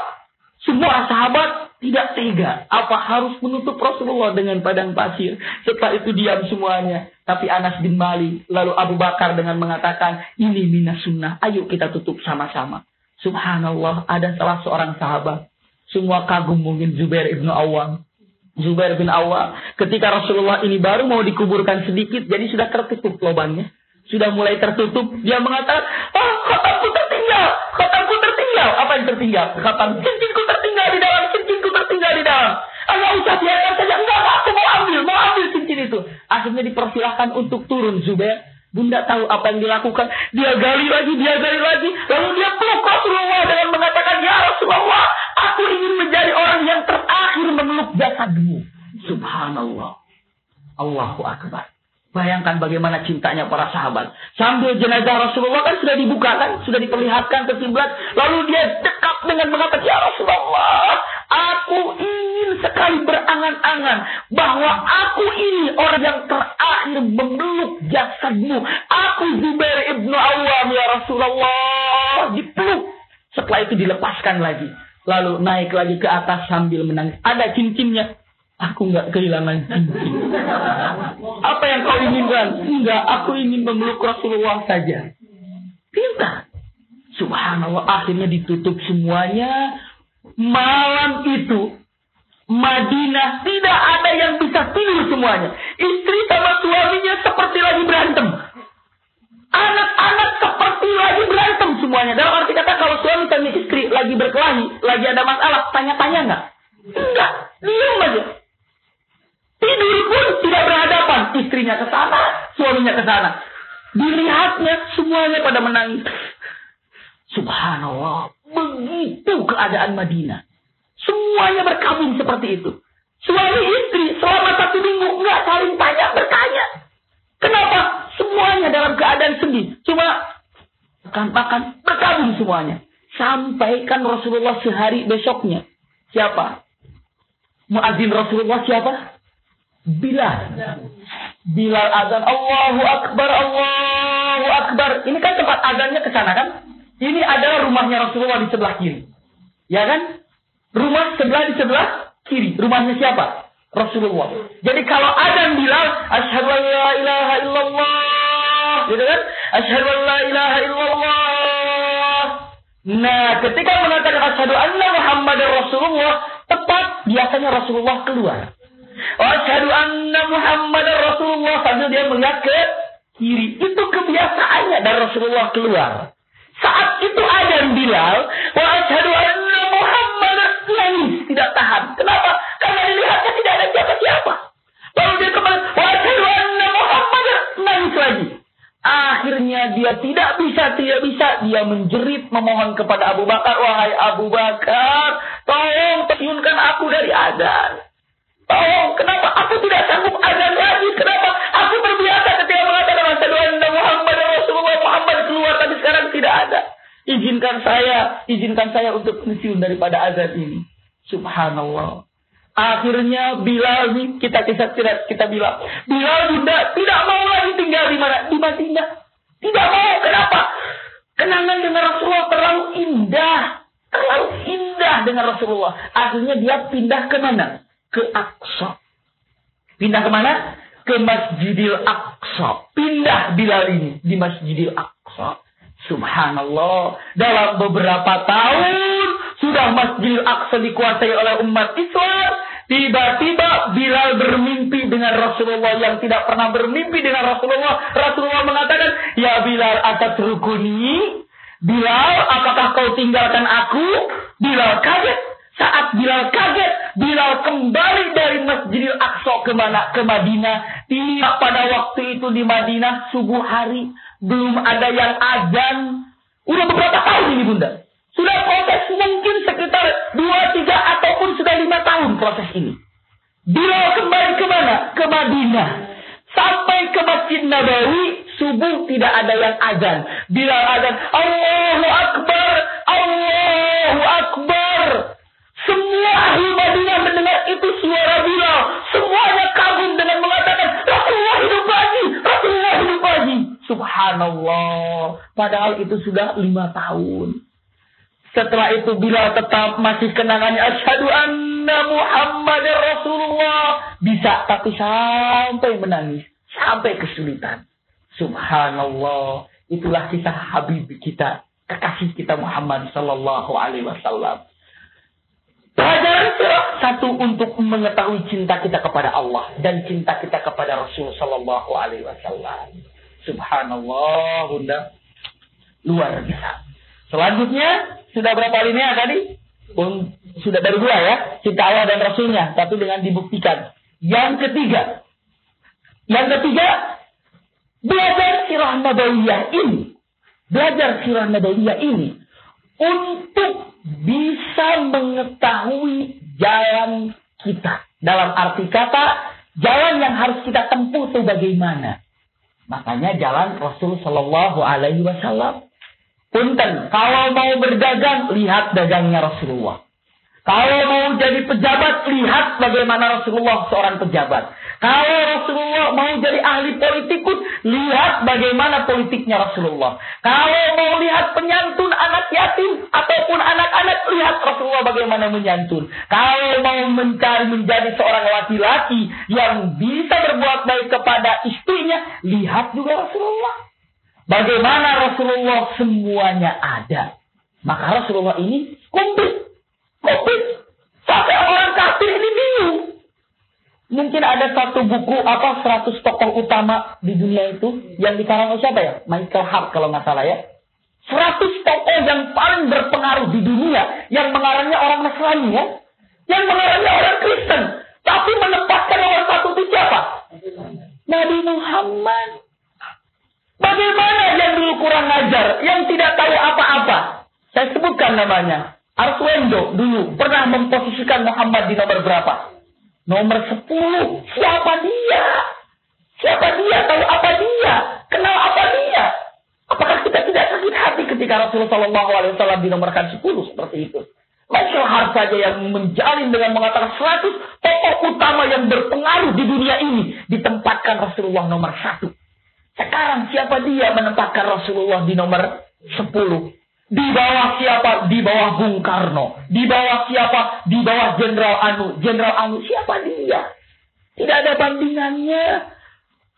Semua sahabat tidak tega. Apa harus menutup Rasulullah dengan padang pasir? Setelah itu diam semuanya. Tapi Anas bin Malik, lalu Abu Bakar dengan mengatakan, "Ini minas sunnah, ayo kita tutup sama-sama." Subhanallah, ada salah seorang sahabat. Semua kagum mungkin Zubair bin Awam. Ketika Rasulullah ini baru mau dikuburkan sedikit, jadi sudah tertutup lubangnya. Sudah mulai tertutup. Dia mengatakan, khatamku tertinggal. Apa yang tertinggal? Khatam, cincinku tertinggal di dalam. Enggak usah, biarkan saja. Enggak, aku mau ambil cincin itu. Akhirnya dipersilahkan untuk turun Zubair. Bunda tahu apa yang dilakukan. Dia gali lagi. Lalu dia peluk Rasulullah dengan mengatakan, "Ya Rasulullah, aku ingin menjadi orang yang terakhir memeluk jasadmu." Subhanallah. Allahu Akbar. Bayangkan bagaimana cintanya para sahabat. Sambil jenazah Rasulullah kan sudah dibuka kan, sudah diperlihatkan ke kiblat. Lalu dia dekat dengan mengatakan, "Ya Rasulullah, aku ingin sekali berangan-angan bahwa aku ini orang yang terakhir memeluk jasadmu. Aku Zubair ibnu Awam, ya Rasulullah." Dipeluk. Setelah itu dilepaskan lagi. Lalu naik lagi ke atas sambil menangis. Ada cincinnya. "Aku enggak kehilangan cincin." "Apa yang kau inginkan?" "Enggak, aku ingin memeluk Rasulullah saja." Pintar. Subhanallah, akhirnya ditutup semuanya. Malam itu Madinah tidak ada yang bisa tidur semuanya. Istri sama suaminya seperti lagi berantem. Anak-anak seperti lagi berantem semuanya. Dalam arti kata, kalau suami sama istri lagi berkelahi, lagi ada masalah, tanya-tanya enggak? Enggak, diam aja. Tidur pun tidak berhadapan. Istrinya ke sana, suaminya ke sana. Dilihatnya semuanya pada menangis. Subhanallah. Begitu keadaan Madinah. Semuanya berkabung seperti itu. Suami istri selama 1 minggu nggak saling bertanya. Kenapa? Semuanya dalam keadaan sedih. Cuma makan, berkabung semuanya. Sampaikan Rasulullah sehari besoknya. Siapa? Muadzin Rasulullah siapa? Bilal azan, Allahu Akbar. Ini kan tempat azannya ke sana kan? Ini adalah rumahnya Rasulullah di sebelah kiri. Ya kan? Rumah di sebelah kiri. Rumahnya siapa? Rasulullah. Jadi kalau azan Bilal, asyhadu an la ilaha illallah. Gitu kan? Asyhadu an la ilaha illallah. Nah, ketika mengatakan asyhadu anna Muhammadar Rasulullah, tepat biasanya Rasulullah keluar. Asyhadu anna Muhammadar Rasulullah, sambil dia melihat ke kiri. Itu kebiasaannya dan Rasulullah keluar. Saat itu azan Bilal, wa asyhadu anna Muhammadar, nangis, tidak tahan. Kenapa? Karena dilihatnya tidak ada siapa-siapa. Lalu dia kembali, wa asyhadu anna Muhammadar, nangis lagi. Akhirnya dia tidak bisa, dia menjerit memohon kepada Abu Bakar, "Wahai Abu Bakar, tolong pensiunkan aku dari azan. Tolong, kenapa aku tidak sanggup azan lagi? Kenapa aku terbiasa ketika mengatakan asyhadu anna Muhammadar Rasulullah, Muhammad keluar, tapi sekarang tidak ada. Izinkan saya untuk pensiun daripada azan ini." Subhanallah. Akhirnya Bilal nih, kita bilang, Bilal tidak mau lagi tinggal di mana? Di Madinah. Tidak mau. Kenapa? Kenangan dengan Rasulullah terlalu indah dengan Rasulullah. Akhirnya dia pindah ke mana? Ke Aqsa. Pindah ke mana? Ke Masjidil Aqsa. Pindah Bilal ini di Masjidil Aqsa. Subhanallah. Dalam beberapa tahun sudah Masjidil Aqsa dikuasai oleh umat Islam. Tiba-tiba Bilal bermimpi dengan Rasulullah yang tidak pernah bermimpi dengan Rasulullah. Rasulullah mengatakan, "Ya Bilal, atatrukuni? Bilal, apakah kau tinggalkan aku?" Bilal kaget. Saat Bilal kaget, Bilal kembali dari Masjidil Aqsa ke Madinah. Tiba pada waktu itu di Madinah subuh hari, belum ada yang azan. Udah beberapa tahun ini Bunda. Sudah proses mungkin sekitar 2, 3 ataupun sudah 5 tahun proses ini. Bilal kembali ke mana? Ke Madinah. Sampai ke Masjid Nabawi, subuh tidak ada yang azan. Bilal azan, Allahu Akbar, Allahu Akbar. Semua ahli Madinah mendengar itu suara Bilal. Semuanya kagum dengan mengatakan, Rasulullah hidup lagi, Rasulullah hidup lagi. Subhanallah. Padahal itu sudah 5 tahun. Setelah itu Bilal tetap masih kenangannya, Asyhadu anna Muhammadar Rasulullah. Bisa, tapi sampai menangis. Sampai kesulitan. Subhanallah. Itulah kisah Habib kita. Kekasih kita Muhammad Sallallahu Alaihi Wasallam. Pelajaran satu untuk mengetahui cinta kita kepada Allah. Dan cinta kita kepada Rasul Sallallahu Alaihi Wasallam. Subhanallah, Bunda. Luar biasa. Selanjutnya, sudah berapa alinea tadi? Sudah baru 2 ya. Cinta Allah dan Rasulnya. Tapi dengan dibuktikan. Yang ketiga. Belajar sirah nabawiyah ini. Belajar sirah nabawiyah ini. Untuk bisa mengetahui jalan kita. Dalam arti kata, jalan yang harus kita tempuh itu bagaimana. Makanya jalan Rasul Sallallahu Alaihi Wasallam. Punten, kalau mau berdagang, lihat dagangnya Rasulullah. Kalau mau jadi pejabat, lihat bagaimana Rasulullah seorang pejabat. Kalau Rasulullah mau jadi ahli politikus, lihat bagaimana politiknya Rasulullah. Kalau mau lihat penyantun anak yatim ataupun anak-anak, lihat Rasulullah bagaimana menyantun. Kalau mau mencari menjadi seorang laki-laki yang bisa berbuat baik kepada istrinya, lihat juga Rasulullah. Bagaimana Rasulullah semuanya ada. Maka Rasulullah ini komplit. Sampai orang kafir ini bingung. Mungkin ada satu buku 100 tokoh utama di dunia itu yang dikarang oleh siapa ya? Michael Hart kalau nggak salah ya. 100 tokoh yang paling berpengaruh di dunia. Yang mengarangnya orang Nasrani ya. Yang mengarangnya orang Kristen. Tapi menempatkan nomor 1 itu siapa? Nabi Muhammad. Bagaimana yang dulu kurang ajar, yang tidak tahu apa-apa? Saya sebutkan namanya. Arswendo dulu pernah memposisikan Muhammad di nomor berapa? Nomor 10. Siapa dia? Siapa dia? Tahu apa dia? Kenal apa dia? Apakah kita tidak sakit hati ketika Rasulullah SAW dinomorkan 10 seperti itu? Michael Hart saja yang menjalin dengan mengatakan 100 tokoh utama yang berpengaruh di dunia ini ditempatkan Rasulullah nomor 1. Sekarang siapa dia menempatkan Rasulullah di nomor 10? Di bawah siapa? Di bawah Bung Karno. Di bawah siapa? Di bawah Jenderal Anu. Jenderal Anu siapa dia? Tidak ada bandingannya.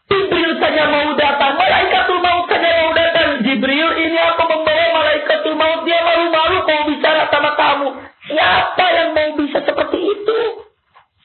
Jibril saja mau datang. Malaikatul Maut saja mau datang. Jibril ini apa membawa Malaikatul Maut? Dia malu-malu mau bicara sama kamu. Siapa yang mau bisa seperti itu?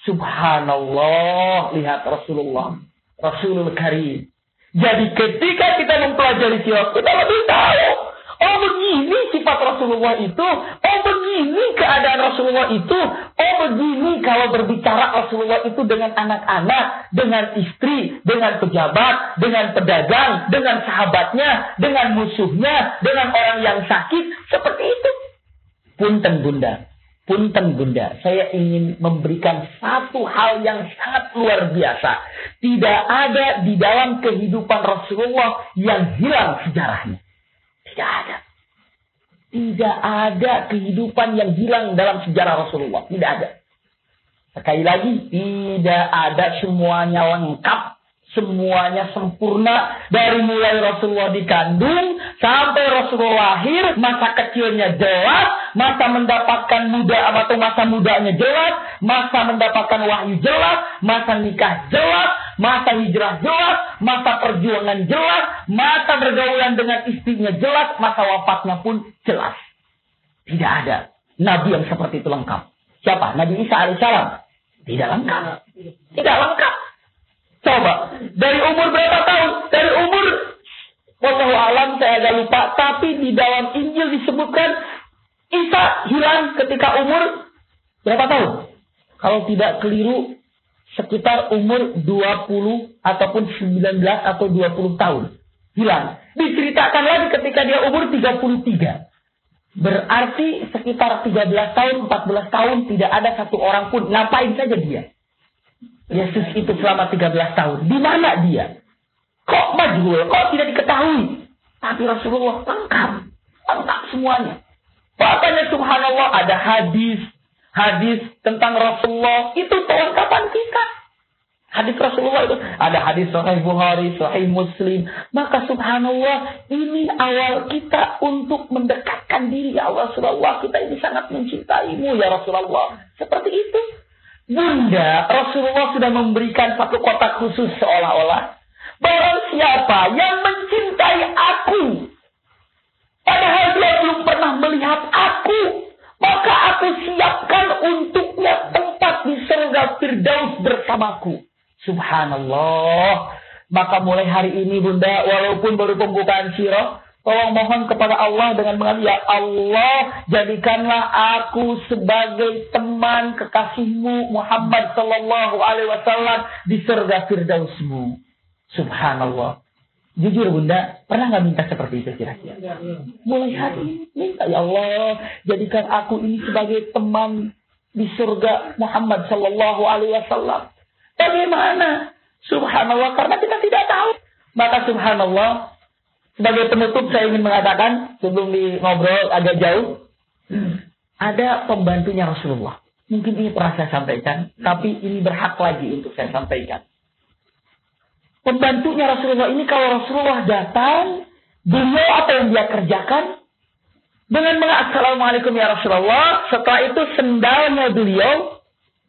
Subhanallah. Lihat Rasulullah. Rasulul Karim. Jadi ketika kita mempelajari sirah, kita lebih tahu. Oh begini sifat Rasulullah itu. Oh begini keadaan Rasulullah itu. Oh begini kalau berbicara Rasulullah itu dengan anak-anak, dengan istri, dengan pejabat, dengan pedagang, dengan sahabatnya, dengan musuhnya, dengan orang yang sakit. Seperti itu. Punten Bunda. Punten Bunda, saya ingin memberikan satu hal yang sangat luar biasa. Tidak ada di dalam kehidupan Rasulullah yang hilang sejarahnya. Tidak ada. Tidak ada kehidupan yang hilang dalam sejarah Rasulullah. Tidak ada. Sekali lagi, tidak ada, semuanya lengkap. Semuanya sempurna. Dari mulai Rasulullah dikandung sampai Rasulullah lahir, masa kecilnya jelas, masa mendapatkan muda atau masa mudanya jelas, masa mendapatkan wahyu jelas, masa nikah jelas, masa hijrah jelas, masa perjuangan jelas, masa bergaulan dengan istrinya jelas, masa wafatnya pun jelas. Tidak ada nabi yang seperti itu lengkap. Siapa? Nabi Isa alaihissalam. Tidak lengkap. Tidak lengkap. Coba, dari umur berapa tahun? Dari umur, wallahu alam saya agak lupa, tapi di dalam Injil disebutkan Isa hilang ketika umur Berapa tahun? Kalau tidak keliru, sekitar umur 20 ataupun 19 atau 20 tahun. Hilang. Diceritakan lagi ketika dia umur 33. Berarti sekitar 13 tahun, 14 tahun tidak ada satu orang pun. Ngapain saja dia? Yesus itu selama 13 tahun. Di mana dia? Kok majhul? Kok tidak diketahui? Tapi Rasulullah lengkap semuanya. Makanya subhanallah ada hadis tentang Rasulullah. Itu kelengkapan kita. Hadis Rasulullah itu ada hadis Sahih Bukhari, Sahih Muslim. Maka subhanallah ini awal kita untuk mendekatkan diri ya Rasulullah. Kita ini sangat mencintaimu ya Rasulullah. Seperti itu. Bunda, Rasulullah sudah memberikan satu kotak khusus seolah-olah. Barang siapa yang mencintai aku, padahal dia belum pernah melihat aku, maka aku siapkan untuknya tempat di surga Firdaus bersamaku. Subhanallah. Maka mulai hari ini Bunda, walaupun baru pembukaan sirah, tolong mohon kepada Allah dengan mengatakan, ya Allah, jadikanlah aku sebagai teman kekasihmu Muhammad sallallahu alaihi wasallam di surga Firdausmu. Subhanallah. Jujur Bunda, pernah nggak minta seperti itu kira-kira? Mulai hari ini minta, ya Allah, jadikan aku ini sebagai teman di surga Muhammad sallallahu alaihi wasallam. Bagaimana? Subhanallah, karena kita tidak tahu. Maka subhanallah, sebagai penutup saya ingin mengatakan, sebelum ngobrol agak jauh, ada pembantunya Rasulullah. Mungkin ini pernah saya sampaikan, tapi ini berhak lagi untuk saya sampaikan. Pembantunya Rasulullah ini kalau Rasulullah datang, beliau apa yang dia kerjakan? Dengan mengatakan Assalamualaikum ya Rasulullah, setelah itu sendalnya beliau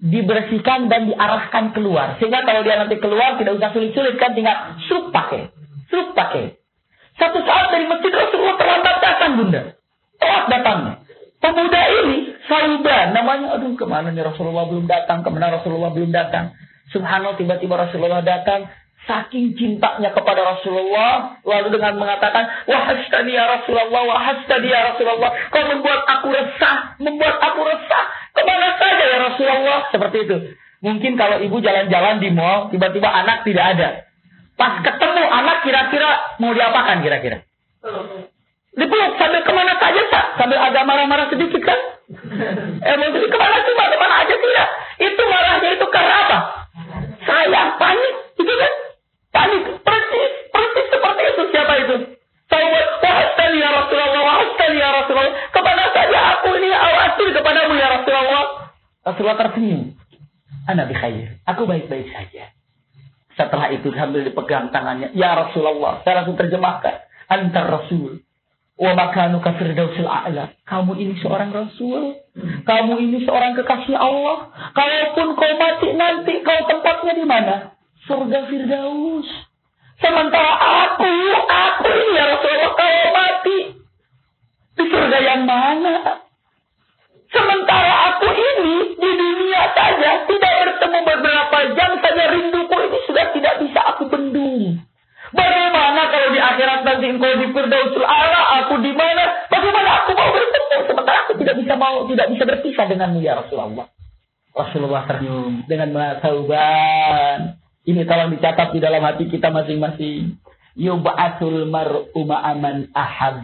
dibersihkan dan diarahkan keluar. Sehingga kalau dia nanti keluar tidak usah sulit-sulit kan, tinggal sup pakai. Satu saat dari masjid Rasulullah terlambat datang Bunda. Telat datangnya. Pemuda ini Sauban namanya, aduh kemana nih Rasulullah belum datang, Subhanallah, tiba-tiba Rasulullah datang. Saking cintanya kepada Rasulullah, lalu dengan mengatakan, wahastani ya Rasulullah, kau membuat aku resah. Kemana saja ya Rasulullah? Seperti itu. Mungkin kalau ibu jalan-jalan di mall, tiba-tiba anak tidak ada. Pas ketemu anak, kira-kira mau diapakan kira-kira? Dipeluk sambil kemana saja, Pak? Sambil agak marah-marah sedikit kan? Maksudnya kemana sih, Pak? Kemana aja tidak? Itu marahnya itu karena apa? Saya panik, gitu kan? Panik, persis seperti itu. Siapa itu? Saya wahastani ya Rasulullah. Kepada saja aku ini khawatir kepadamu ya Rasulullah. Rasulullah tersenyum. Ana bi khair. Aku baik-baik saja. Setelah itu sambil dipegang tangannya, ya Rasulullah. Saya langsung terjemahkan. Antar Rasul. Wa makanuka firdausil a'la. Kamu ini seorang Rasul. Kamu ini seorang kekasih Allah. Kalaupun kau mati nanti, kau tempatnya di mana? Surga Firdaus. Sementara aku ini ya Rasulullah, kalau mati di surga yang mana? Sementara aku ini di dunia saja tidak bertemu beberapa jam saja, rinduku ini sudah tidak bisa aku bendung. Bagaimana kalau di akhirat nanti engkau di Firdausul A'la, aku di mana? Bagaimana aku mau bertemu sementara aku tidak bisa berpisah denganmu ya Rasulullah. Rasulullah tersenyum dengan Sauban. Ini tolong dicatat di dalam hati kita masing-masing. Yub'atsul mar'u ma'aman ahab.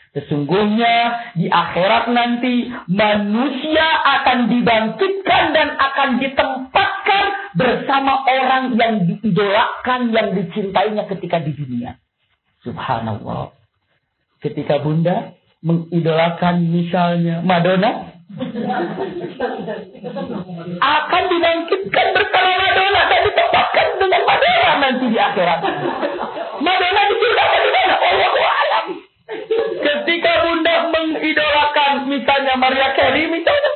Sesungguhnya di akhirat nanti manusia akan dibangkitkan dan akan ditempatkan bersama orang yang diidolakan, yang dicintainya ketika di dunia. Subhanallah. Ketika Bunda mengidolakan misalnya Madonna, akan dibangkitkan bersama Madonna dan ditempatkan dengan Madonna nanti di akhirat. Madonna di surga di mana? Allahu a'lam. Ketika Bunda mengidolakan misalnya Maria Carey misalnya,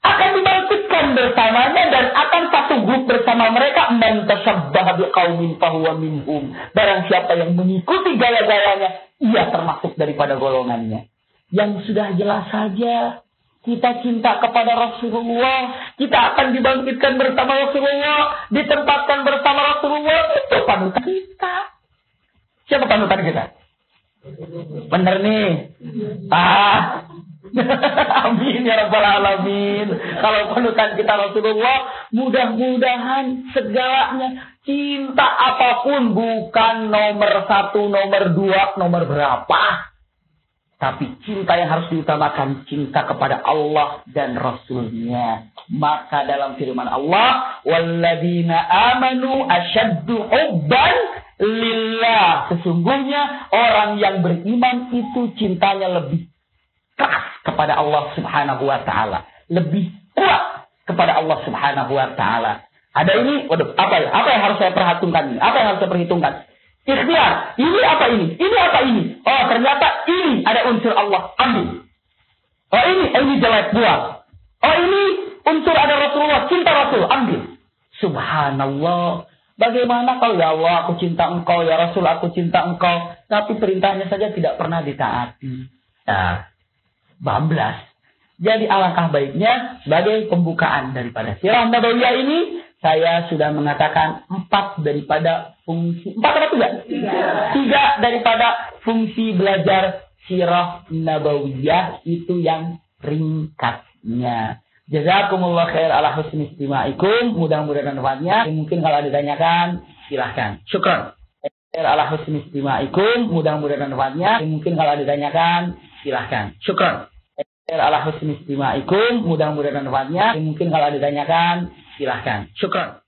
akan dibangkitkan bersamanya dan akan satu grup bersama mereka. Man tashabbaha biqaumin fahuwa minhum. Barang siapa yang mengikuti gaya-gayanya, ia termasuk daripada golongannya. Yang sudah jelas saja, kita cinta kepada Rasulullah, kita akan dibangkitkan bersama Rasulullah, ditempatkan bersama Rasulullah. Itu panutan kita. Siapa panutan kita? Bener nih. Amin ya rabbal alamin. Kalau panutan kita Rasulullah, mudah-mudahan segalanya, cinta apapun bukan nomor 1, nomor 2, nomor berapa. Tapi cinta yang harus diutamakan, cinta kepada Allah dan Rasulnya. Maka dalam firman Allah, walladzina amanu asyaddu hubban lillah. Sesungguhnya orang yang beriman itu cintanya lebih keras kepada Allah Subhanahu wa taala, lebih kuat kepada Allah Subhanahu wa taala. Ada ini, waduh, apa yang harus saya perhitungkan ini? Apa yang harus saya perhitungkan? Ikhtiar, ini apa ini? Ini apa ini? Oh, ternyata ini ada unsur Allah, ambil. Oh, ini jelek, buang. Oh, ini unsur ada Rasulullah, cinta Rasul, ambil. Subhanallah. Bagaimana kalau ya Allah, aku cinta engkau, ya Rasul, aku cinta engkau, tapi perintahnya saja tidak pernah ditaati. Nah, bablas. Jadi alangkah baiknya sebagai pembukaan daripada sirah Nabawiyah ini, saya sudah mengatakan 4 daripada fungsi, 4 atau 3? 3 daripada fungsi belajar sirah Nabawiyah itu yang ringkasnya. Jazakumullah khair ala husni istimaikum. Mudah-mudahan manfaatnya. Mungkin kalau ditanyakan, silahkan. Syukran. Ala husni istimaikum. Mudah-mudahan manfaatnya. Mungkin kalau ditanyakan, silahkan. Syukran. Ala husni istimaikum. Mudah-mudahan manfaatnya. Mungkin kalau ditanyakan, silahkan. Syukran.